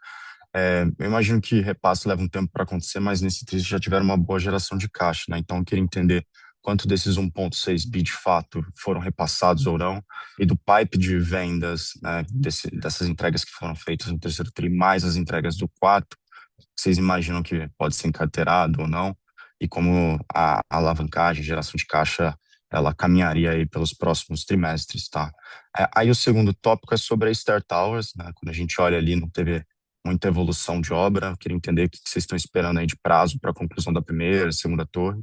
Eu imagino que repasse leva um tempo para acontecer, mas nesse tri já tiveram uma boa geração de caixa, né? Então, eu queria entender quanto desses 1,6 bi de fato foram repassados ou não, e do pipe de vendas, né, dessas entregas que foram feitas no terceiro tri, mais as entregas do quarto, vocês imaginam que pode ser encarteirado ou não, e como a alavancagem, geração de caixa, ela caminharia aí pelos próximos trimestres, tá? Aí o segundo tópico é sobre a Star Towers, né? Quando a gente olha ali, não teve muita evolução de obra. Eu queria entender o que vocês estão esperando aí de prazo para a conclusão da primeira, segunda torre,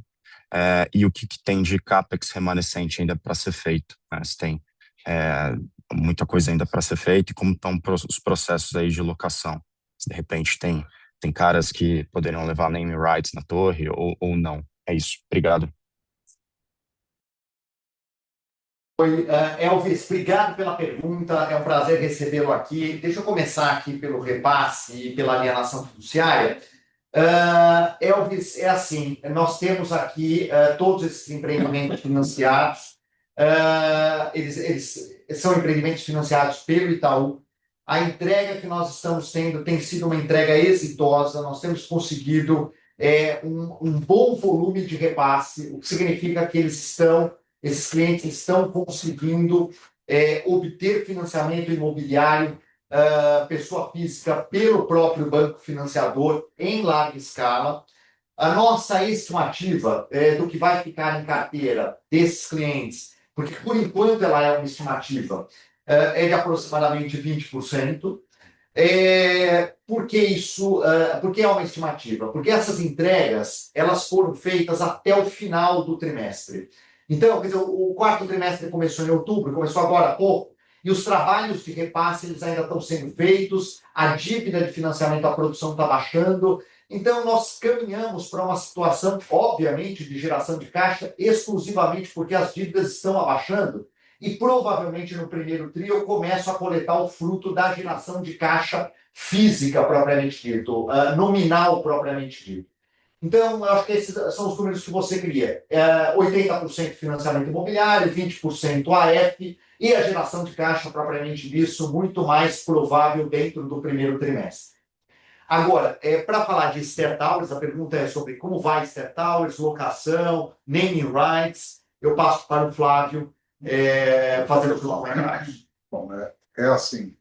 e o que tem de CAPEX remanescente ainda para ser feito, né? Se tem é, muita coisa ainda para ser feita e como estão os processos aí de locação. Se de repente tem caras que poderiam levar name rights na torre ou não. É isso. Obrigado. Elvis, obrigado pela pergunta. É um prazer recebê-lo aqui. Deixa eu começar aqui pelo repasse e pela alienação fiduciária. Elvis, é assim, nós temos aqui todos esses empreendimentos financiados, eles são empreendimentos financiados pelo Itaú. A entrega que nós estamos tendo tem sido uma entrega exitosa, nós temos conseguido um bom volume de repasse, o que significa que esses clientes estão conseguindo obter financiamento imobiliário pessoa física pelo próprio banco financiador em larga escala. A nossa estimativa do que vai ficar em carteira desses clientes, porque por enquanto ela é uma estimativa, é de aproximadamente 20%. Por que isso? Por que é uma estimativa? Porque essas entregas elas foram feitas até o final do trimestre. Então, quer dizer, o quarto trimestre começou em outubro, começou agora há pouco, e os trabalhos de repasse eles ainda estão sendo feitos, a dívida de financiamento à produção está baixando. Então, nós caminhamos para uma situação, obviamente, de geração de caixa, exclusivamente porque as dívidas estão abaixando, e provavelmente no primeiro tri eu começo a coletar o fruto da geração de caixa física propriamente dito, nominal propriamente dito. Então, eu acho que esses são os números que você queria. 80% financiamento imobiliário, 20% AF e a geração de caixa propriamente disso muito mais provável dentro do primeiro trimestre. Agora, para falar de Esther Towers, a pergunta é sobre como vai Esther Towers, locação, naming rights. Eu passo para o Flávio fazer os comentários. Bom, é assim,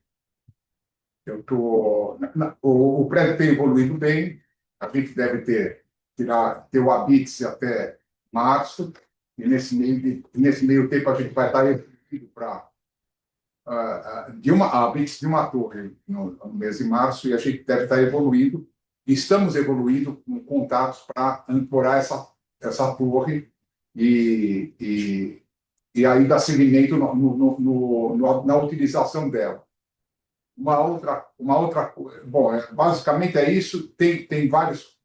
o prédio tem evoluído bem, a gente deve ter o habite até março, e nesse meio tempo a gente vai estar evoluindo para a habite de uma torre no mês de março, e a gente deve estar evoluindo, e estamos evoluindo com contatos para ancorar essa torre e aí dar seguimento na utilização dela. Uma outra bom, basicamente é isso. Tem vários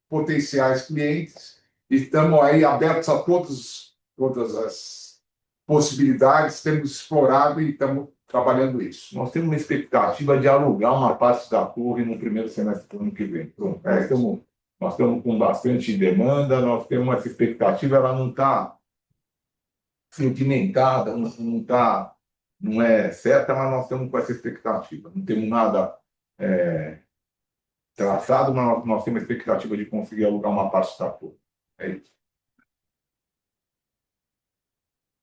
potenciais clientes e estamos aí abertos a todas as possibilidades, temos explorado e estamos trabalhando isso. Nós temos uma expectativa de alugar uma parte da torre no primeiro semestre do ano que vem. Então, nós estamos com bastante demanda, nós temos essa expectativa, ela não está sedimentada, não é certa, mas nós estamos com essa expectativa. Não temos nada traçado, mas nós temos a expectativa de conseguir alugar uma parte da torre. É isso.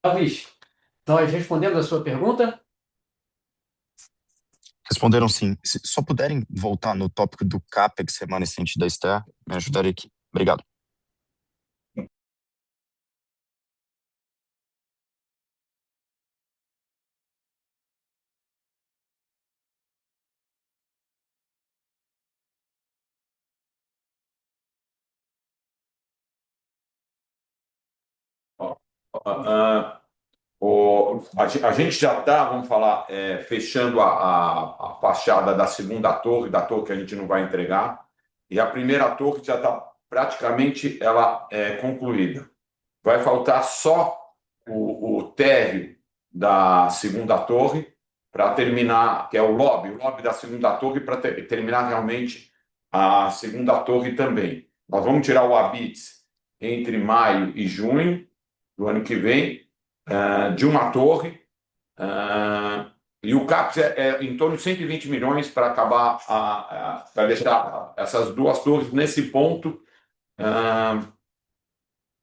Elvis, nós respondemos a sua pergunta? Responderam sim. Se só puderem voltar no tópico do CAPEX remanescente da Esther, me ajudaria aqui. Obrigado. Ó, A gente já está, vamos falar, fechando a fachada da segunda torre, da torre que a gente não vai entregar, e a primeira torre já está praticamente ela concluída. Vai faltar só o térreo da segunda torre para terminar, que é o lobby da segunda torre, para terminar realmente a segunda torre também. Nós vamos tirar o habite entre maio e junho do ano que vem, de uma torre, e o CAPEX é em torno de 120 milhões para acabar, para deixar essas duas torres nesse ponto,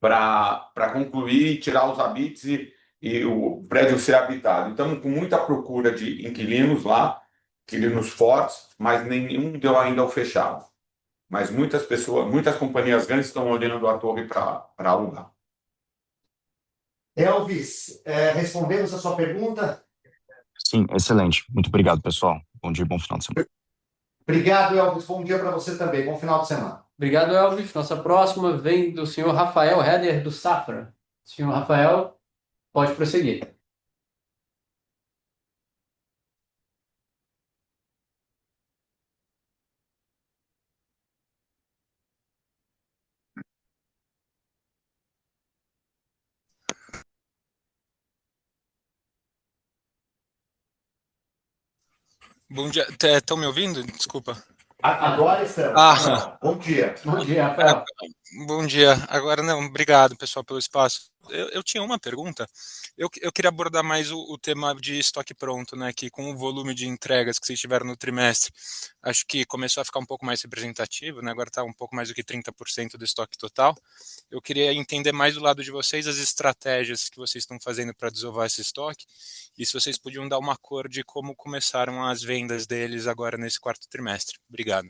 para concluir, tirar os habites e o prédio ser habitado. Então, com muita procura de inquilinos lá, inquilinos fortes, mas nenhum deu ainda o fechado. Mas muitas pessoas, muitas companhias grandes estão olhando a torre para alugar. Elvis, respondemos a sua pergunta? Sim, excelente. Muito obrigado, pessoal. Bom dia e bom final de semana. Obrigado, Elvis. Bom dia para você também. Bom final de semana. Obrigado, Elvis. Nossa próxima vem do senhor Rafael Heder, do Safra. Senhor Rafael, pode prosseguir. Bom dia. Estão me ouvindo? Desculpa. Agora estamos. Bom dia. Bom dia, Rafael. Bom dia. Agora não, obrigado, pessoal, pelo espaço. Eu tinha uma pergunta. Eu queria abordar mais o tema de estoque pronto, né? Que com o volume de entregas que vocês tiveram no trimestre, acho que começou a ficar um pouco mais representativo, né? Agora está um pouco mais do que 30% do estoque total. Eu queria entender mais do lado de vocês as estratégias que vocês estão fazendo para desovar esse estoque e se vocês podiam dar uma cor de como começaram as vendas deles agora nesse quarto trimestre. Obrigado.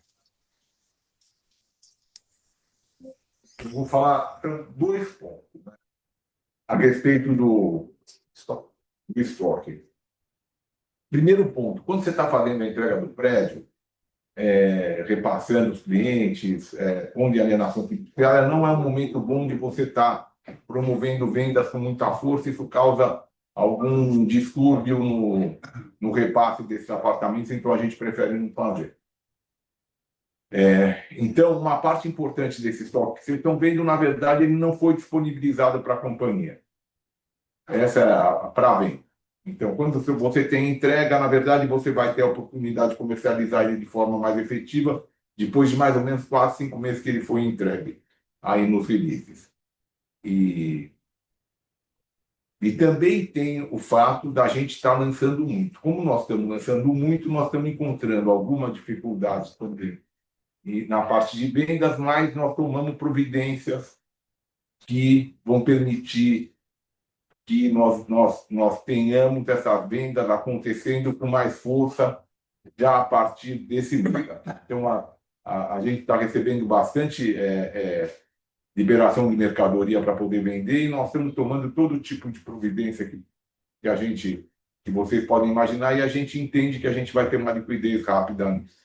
Eu vou falar dois pontos, né? A respeito do estoque. Primeiro ponto, quando você está fazendo a entrega do prédio, repassando os clientes, pondo alienação fiduciária, não é um momento bom de você estar promovendo vendas com muita força, isso causa algum distúrbio no repasse desses apartamentos, então a gente prefere não fazer. Então, uma parte importante desse estoque que vocês estão vendo, na verdade, ele não foi disponibilizado para a companhia. Essa é para venda. Então, quando você tem entrega, na verdade, você vai ter a oportunidade de comercializar ele de forma mais efetiva depois de mais ou menos 4, 5 meses que ele foi entregue aí nos releases. E também tem o fato da gente estar lançando muito. Como nós estamos lançando muito, nós estamos encontrando algumas dificuldades também. E na parte de vendas, mas nós tomamos providências que vão permitir que nós tenhamos essas vendas acontecendo com mais força já a partir desse mês. Então, a gente está recebendo bastante liberação de mercadoria para poder vender e nós estamos tomando todo tipo de providência que vocês podem imaginar e a gente entende que a gente vai ter uma liquidez rápida nisso.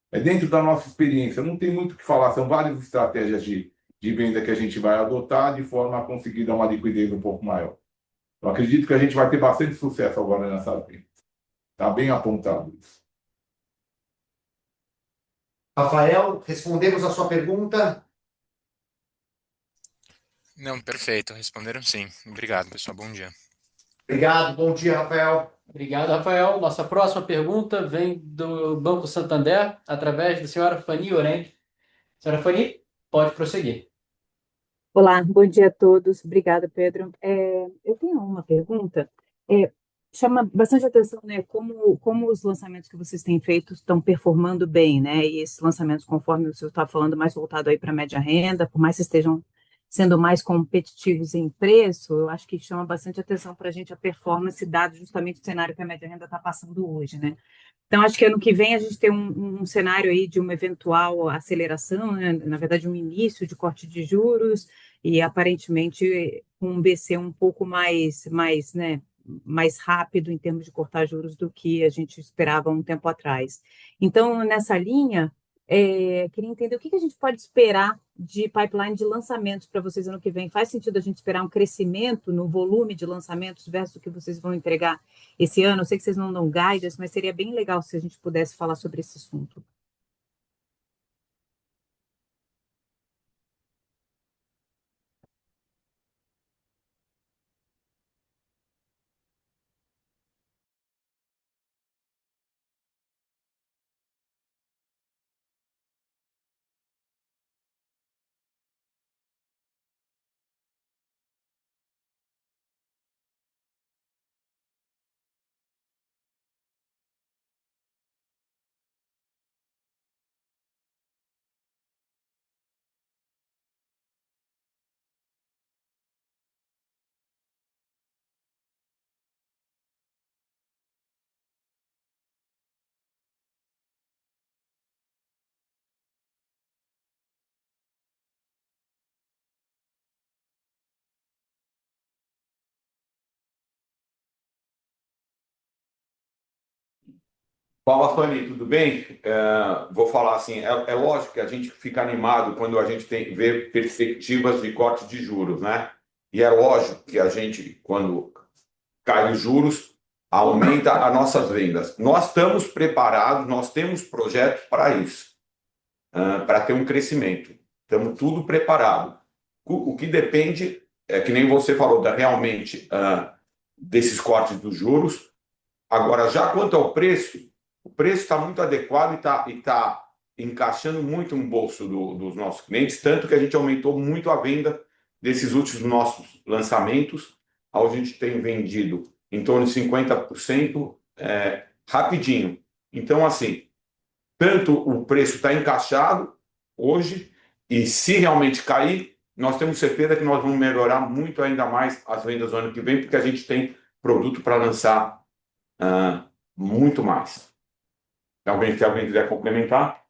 Dentro da nossa experiência, não tem muito o que falar, são várias estratégias de venda que a gente vai adotar de forma a conseguir dar uma liquidez um pouco maior. Eu acredito que a gente vai ter bastante sucesso agora nessa venda. Está bem apontado isso. Rafael, respondemos a sua pergunta? Não, perfeito. Responderam sim. Obrigado, pessoal. Bom dia. Obrigado. Bom dia, Rafael. Obrigado, Rafael. Nossa próxima pergunta vem do Banco Santander, através da senhora Fanny Oreng. Senhora Fanny, pode prosseguir. Olá, bom dia a todos. Obrigada, Pedro. Eu tenho uma pergunta. Chama bastante atenção, né, como os lançamentos que vocês têm feito estão performando bem, né? E esses lançamentos, conforme o senhor está falando, mais voltado aí para a média renda, por mais que estejam sendo mais competitivos em preço, eu acho que chama bastante atenção para a gente a performance, dado justamente o cenário que a média renda está passando hoje, né? Então, acho que ano que vem a gente tem um cenário aí de uma eventual aceleração, né? Na verdade, um início de corte de juros e, aparentemente, um BC um pouco mais rápido em termos de cortar juros do que a gente esperava um tempo atrás. Então, nessa linha, Queria entender o que a gente pode esperar de pipeline de lançamentos para vocês ano que vem. Faz sentido a gente esperar um crescimento no volume de lançamentos versus o que vocês vão entregar esse ano? Eu sei que vocês não dão guidance, mas seria bem legal se a gente pudesse falar sobre esse assunto. Fala, Fanny, tudo bem? Vou falar assim, é lógico que a gente fica animado quando a gente vê perspectivas de corte de juros, né? E é lógico que a gente, quando cai os juros, aumenta as nossas vendas. Nós estamos preparados, nós temos projetos para isso, para ter um crescimento. Estamos tudo preparado. O que depende, é que nem você falou, realmente desses cortes dos juros. Agora, já quanto ao preço, o preço está muito adequado e tá encaixando muito no bolso dos nossos clientes, tanto que a gente aumentou muito a venda desses últimos nossos lançamentos, onde a gente tem vendido em torno de 50% rapidinho. Então, assim, tanto o preço está encaixado hoje, e se realmente cair, nós temos certeza que nós vamos melhorar muito ainda mais as vendas do ano que vem, porque a gente tem produto para lançar muito mais. Se alguém quiser complementar?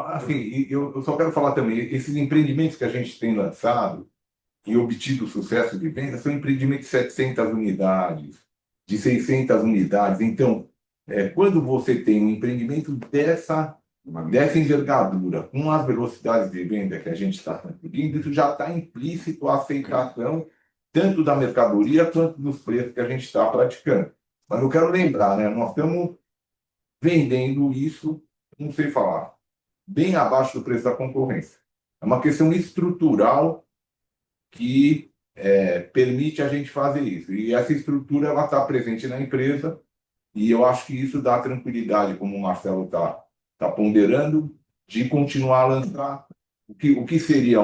Assim, eu só quero falar também, esses empreendimentos que a gente tem lançado e obtido sucesso de venda são empreendimentos de 700 unidades, de 600 unidades. Então, quando você tem um empreendimento dessa envergadura, com as velocidades de venda que a gente está conseguindo, isso já está implícito a aceitação tanto da mercadoria quanto dos preços que a gente está praticando. Mas eu quero lembrar, né, nós estamos vendendo isso, não sei falar, bem abaixo do preço da concorrência. É uma questão estrutural que permite a gente fazer isso. E essa estrutura ela está presente na empresa e eu acho que isso dá tranquilidade, como o Marcelo está ponderando, de continuar a lançar o que seria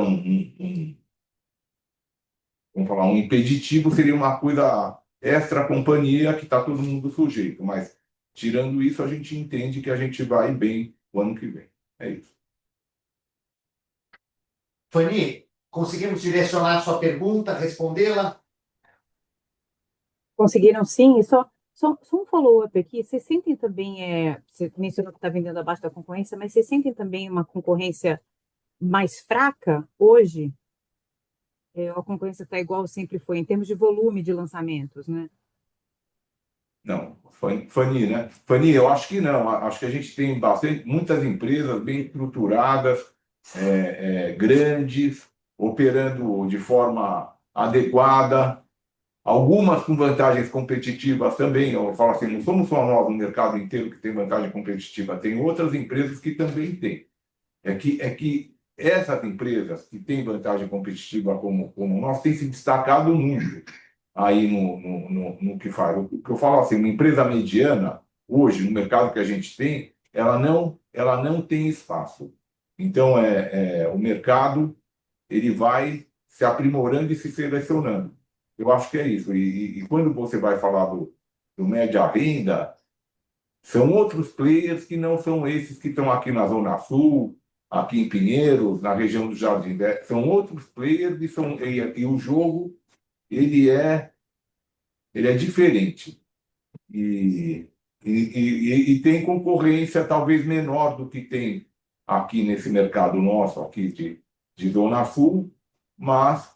vamos falar, um impeditivo, seria uma coisa extra companhia que está todo mundo sujeito, mas tirando isso, a gente entende que a gente vai bem o ano que vem. É isso. Fanny, conseguimos direcionar a sua pergunta, respondê-la? Conseguiram sim, e só um follow-up aqui. Vocês sentem também, você mencionou que está vendendo abaixo da concorrência, mas vocês sentem também uma concorrência mais fraca hoje? A concorrência está igual sempre foi, em termos de volume de lançamentos, né? Não, Fanny, né? Fanny, eu acho que não. Acho que a gente tem muitas empresas bem estruturadas, grandes, operando de forma adequada, algumas com vantagens competitivas também. Eu falo assim, não somos só nós no mercado inteiro que tem vantagem competitiva, tem outras empresas que também têm. É que essas empresas que têm vantagem competitiva como nós têm se destacado muito aí no que faz. O que eu falo assim, uma empresa mediana, hoje, no mercado que a gente tem, ela não tem espaço. Então, o mercado ele vai se aprimorando e se selecionando. Eu acho que é isso. E quando você vai falar do média renda, são outros players que não são esses que estão aqui na Zona Sul, aqui em Pinheiros, na região do Jardim. São outros players e o jogo ele é diferente. E tem concorrência talvez menor do que tem aqui nesse mercado nosso, aqui de Zona Sul, mas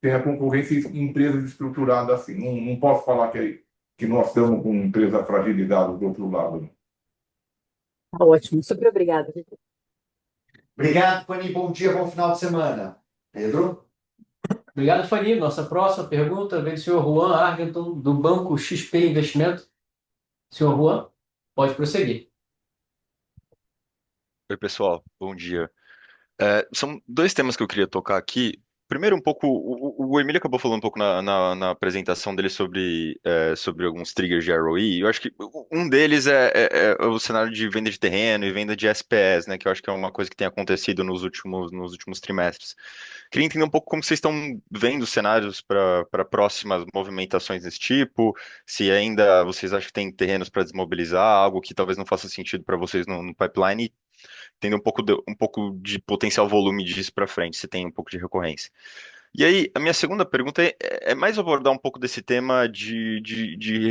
tem a concorrência em empresas estruturadas assim. Não posso falar que nós estamos com empresa fragilizada do outro lado. Tá ótimo, super obrigada. Obrigado, Fanny. Bom dia, bom final de semana. Pedro? Obrigado, Fanny. Nossa próxima pergunta vem do senhor Juan Argenton, do Banco XP Investimento. Senhor Juan, pode prosseguir. Oi, pessoal, bom dia. São dois temas que eu queria tocar aqui. Primeiro, um pouco, o Emílio acabou falando um pouco na apresentação dele sobre alguns triggers de ROE. Eu acho que um deles é o cenário de venda de terreno e venda de SPS, né, que eu acho que é uma coisa que tem acontecido nos últimos trimestres. Queria entender um pouco como vocês estão vendo cenários para próximas movimentações desse tipo, se ainda vocês acham que tem terrenos para desmobilizar, algo que talvez não faça sentido para vocês no pipeline, tendo um pouco de potencial volume disso para frente, se tem um pouco de recorrência. E aí, a minha segunda pergunta é mais abordar um pouco desse tema de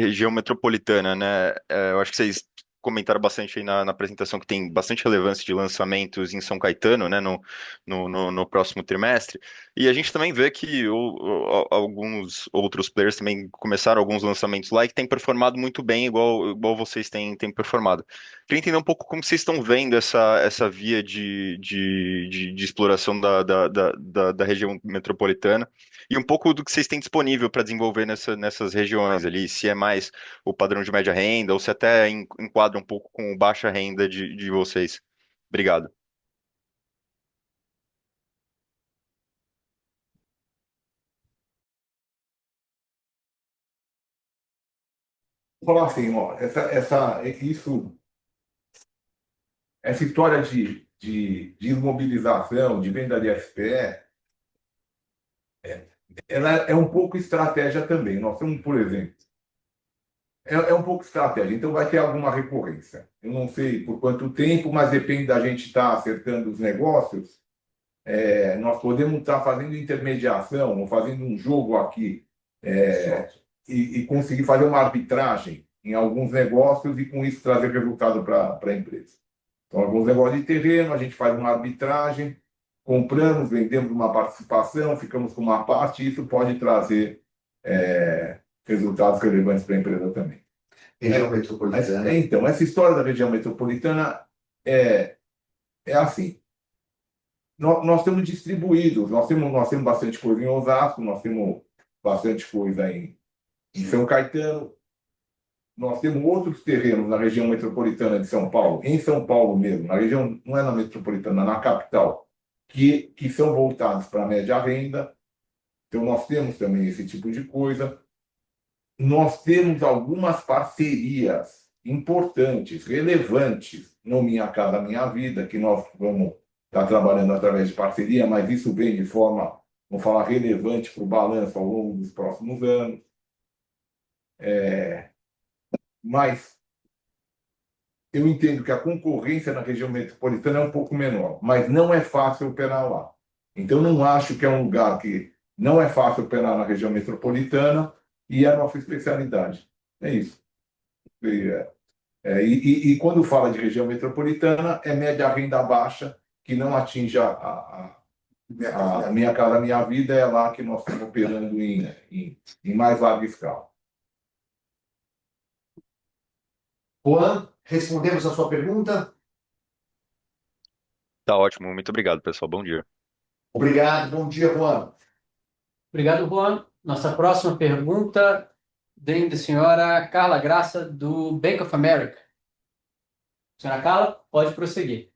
região metropolitana, né? Eu acho que vocês comentaram bastante aí na apresentação que tem bastante relevância de lançamentos em São Caetano, né, no próximo trimestre. E a gente também vê que alguns outros players também começaram alguns lançamentos lá e que têm performado muito bem, igual vocês têm performado. Queria entender um pouco como vocês estão vendo essa via de exploração da região metropolitana e um pouco do que vocês têm disponível para desenvolver nessas regiões ali, se é mais o padrão de média renda ou se até enquadra um pouco com baixa renda de vocês. Obrigado. Vou falar assim, ó, essa história de imobilização, de venda de SPE, ela é um pouco estratégia também. Nós temos, por exemplo, é um pouco estratégia, então vai ter alguma recorrência. Eu não sei por quanto tempo, mas depende da gente estar acertando os negócios. Nós podemos estar fazendo intermediação ou fazendo um jogo aqui e conseguir fazer uma arbitragem em alguns negócios e com isso trazer resultado para a empresa. Então, alguns negócios de terreno, a gente faz uma arbitragem, compramos, vendemos uma participação, ficamos com uma parte, e isso pode trazer resultados relevantes para a empresa também. Região metropolitana. Então, essa história da região metropolitana é assim. Nós temos distribuídos, nós temos bastante coisa em Osasco, nós temos bastante coisa em São Caetano, nós temos outros terrenos na região metropolitana de São Paulo, em São Paulo mesmo, na região, não é na metropolitana, na capital, que são voltados para a média renda. Então, nós temos também esse tipo de coisa. Nós temos algumas parcerias importantes, relevantes no Minha Casa Minha Vida, que nós vamos estar trabalhando através de parceria, mas isso vem de forma, vamos falar, relevante para o balanço ao longo dos próximos anos. Mas eu entendo que a concorrência na região metropolitana é um pouco menor, mas não é fácil operar lá. Então, não acho que é um lugar que não é fácil operar na região metropolitana e é a nossa especialidade. É isso. E quando fala de região metropolitana, é média renda baixa, que não atinge a Minha Casa Minha Vida, é lá que nós estamos operando em mais larga escala. Juan, respondemos a sua pergunta? Tá ótimo, muito obrigado, pessoal. Bom dia. Obrigado, bom dia, Juan. Obrigado, Juan. Nossa próxima pergunta vem da senhora Carla Graça, do Bank of America. Senhora Carla, pode prosseguir.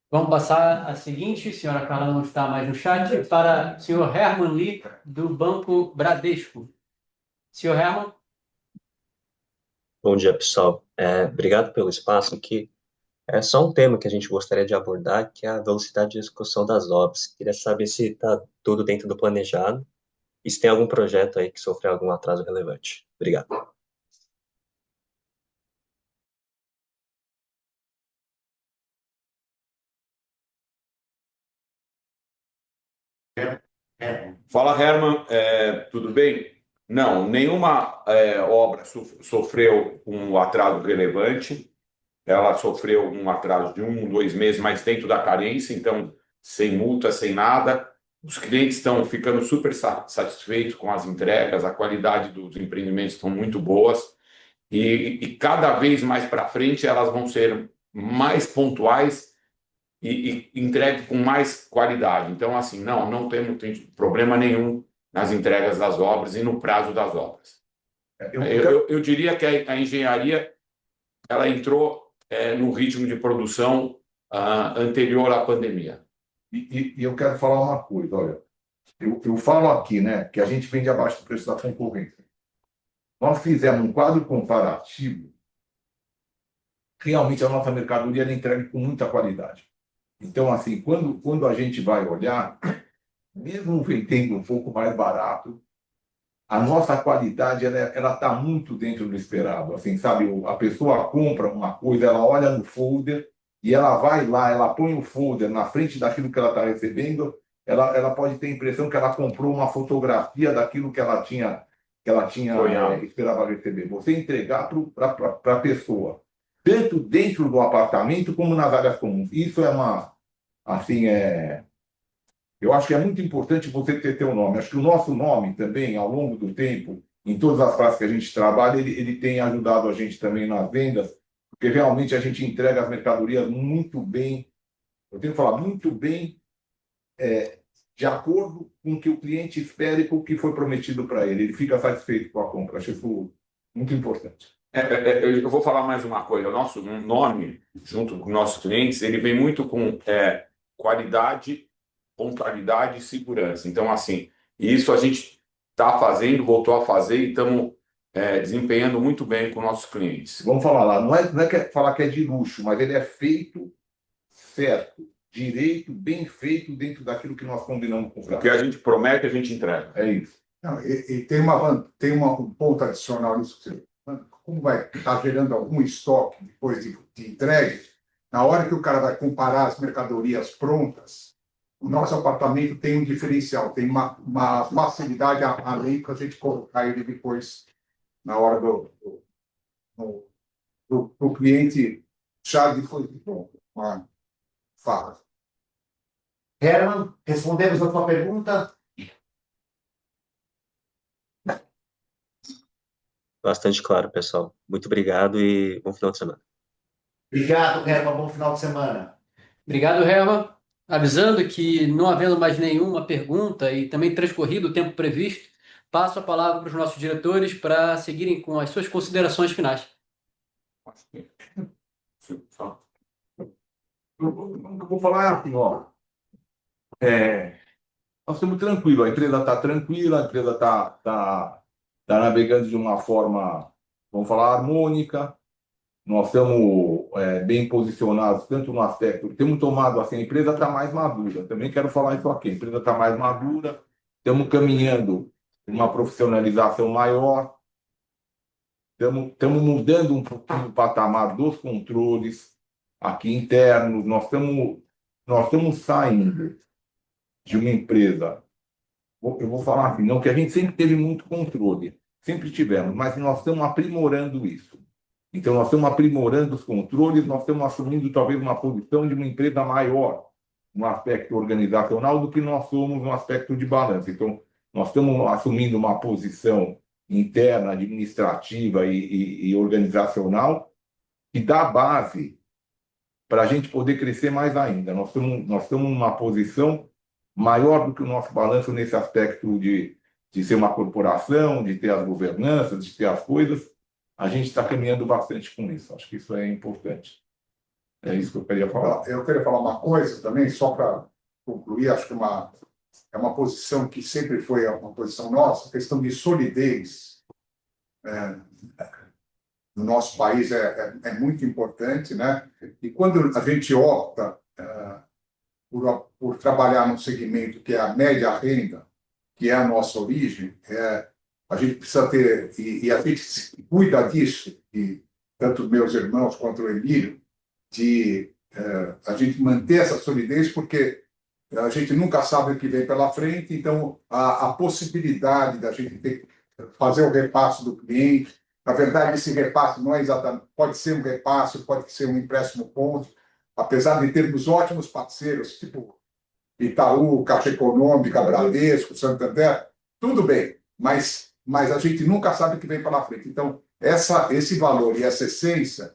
Vamos passar a seguinte, senhora Carla não está mais no chat, para o senhor Herman Lee, do Banco Bradesco. Senhor Herman. Bom dia, pessoal. Obrigado pelo espaço aqui. É só um tema que a gente gostaria de abordar, que é a velocidade de execução das obras. Queria saber se está tudo dentro do planejado e se tem algum projeto aí que sofreu algum atraso relevante. Obrigado. Fala, Herman, tudo bem? Não, nenhuma obra sofreu um atraso relevante. Ela sofreu um atraso de 1, 2 meses, mas dentro da carência, então sem multa, sem nada. os clientes estão ficando super satisfeitos com as entregas, a qualidade dos empreendimentos estão muito boas e cada vez mais para frente elas vão ser mais pontuais e entregue com mais qualidade. Então, assim, não temos problema nenhum nas entregas das obras e no prazo das obras. Eu diria que a engenharia ela entrou no ritmo de produção anterior à pandemia. E eu quero falar uma coisa, olha, eu falo aqui, né, que a gente vende abaixo do preço da concorrência. Nós fizemos um quadro comparativo, realmente a nossa mercadoria é entregue com muita qualidade. Então, assim, quando a gente vai olhar, mesmo vendendo um pouco mais barato, a nossa qualidade ela está muito dentro do esperado. Assim, sabe, a pessoa compra uma coisa, ela olha no folder e ela vai lá, ela põe o folder na frente daquilo que ela está recebendo, ela pode ter a impressão que ela comprou uma fotografia daquilo que ela tinha esperava receber. Você entregar para a pessoa, tanto dentro do apartamento como nas áreas comuns. Isso eu acho que é muito importante você ter teu nome. Acho que o nosso nome também, ao longo do tempo, em todas as praças que a gente trabalha, ele tem ajudado a gente também nas vendas, porque realmente a gente entrega as mercadorias muito bem, eu tenho que falar, muito bem, de acordo com o que o cliente espera e com o que foi prometido para ele. Ele fica satisfeito com a compra. Acho isso muito importante. Eu vou falar mais uma coisa. O nosso nome, junto com nossos clientes, ele vem muito com qualidade, pontualidade e segurança. Então, assim, isso a gente está fazendo, voltou a fazer e estamos desempenhando muito bem com nossos clientes. Vamos falar lá, não é falar que é de luxo, mas ele é feito certo, direito, bem feito dentro daquilo que nós combinamos com o cliente. O que a gente promete, a gente entrega. É isso. Não, e tem um ponto adicional nisso. Como vai estar gerando algum estoque depois de entregue, na hora que o cara vai comparar as mercadorias prontas, o nosso apartamento tem um diferencial, tem uma facilidade além para a gente colocar ele depois, na hora do cliente já depois de pronto. Fala. Herman, respondemos a tua pergunta? Bastante claro, pessoal. Muito obrigado e bom final de semana. Obrigado, Herman. Bom final de semana. Obrigado, Herman. Avisando que, não havendo mais nenhuma pergunta e também transcorrido o tempo previsto, passo a palavra para os nossos diretores para seguirem com as suas considerações finais. Eu vou falar assim, ó. Nós estamos tranquilos, a empresa está tranquila, a empresa está navegando de uma forma, vamos falar, harmônica. Nós estamos bem posicionados, tanto no aspecto, temos tomado, assim, a empresa está mais madura. Também quero falar isso aqui, a empresa está mais madura, estamos caminhando uma profissionalização maior, estamos mudando um pouquinho o patamar dos controles aqui internos, nós estamos saindo de uma empresa, eu vou falar assim, não que a gente sempre teve muito controle, sempre tivemos, mas nós estamos aprimorando isso. Então, nós estamos aprimorando os controles, nós estamos assumindo talvez uma posição de uma empresa maior no aspecto organizacional do que nós somos no aspecto de balanço. Então, nós estamos assumindo uma posição interna, administrativa e organizacional que dá base para a gente poder crescer mais ainda. Nós estamos numa posição maior do que o nosso balanço nesse aspecto de ser uma corporação, de ter as governanças, de ter as coisas. A gente está caminhando bastante com isso. Acho que isso é importante. É isso que eu queria falar. Eu queria falar uma coisa também, só para concluir. Acho que é uma posição que sempre foi uma posição nossa, a questão de solidez no nosso país é muito importante, né? E quando a gente opta por trabalhar num segmento que é a média renda, que é a nossa origem, a gente precisa ter, e a gente cuida disso, e tanto meus irmãos quanto o Emílio, de a gente manter essa solidez, porque a gente nunca sabe o que vem pela frente, então a possibilidade da gente fazer o repasse do cliente, na verdade esse repasse não é exatamente, pode ser um repasse, pode ser um empréstimo ponto, apesar de termos ótimos parceiros, tipo Itaú, Caixa Econômica, Bradesco, Santander, tudo bem, mas a gente nunca sabe o que vem pela frente. Então, esse valor e essa essência,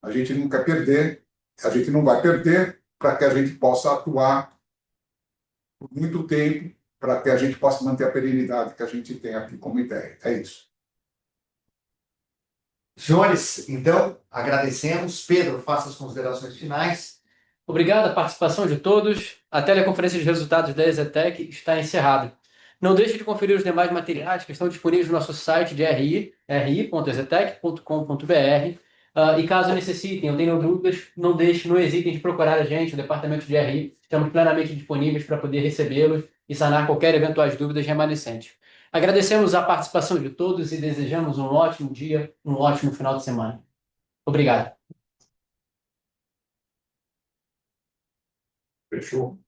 a gente não quer perder, a gente não vai perder para que a gente possa atuar por muito tempo, para que a gente possa manter a perenidade que a gente tem aqui como ideia. É isso. Senhores, então, agradecemos. Pedro, faça as considerações finais. Obrigado à participação de todos. A teleconferência de resultados da EZTEC está encerrada. Não deixe de conferir os demais materiais que estão disponíveis no nosso site de ri.exetec.com.br. E caso necessitem ou tenham dúvidas, não hesitem de procurar a gente, o departamento de RI. Estamos plenamente disponíveis para poder recebê-los e sanar qualquer eventuais dúvidas remanescentes. Agradecemos a participação de todos e desejamos um ótimo dia, um ótimo final de semana. Obrigado. Fechou?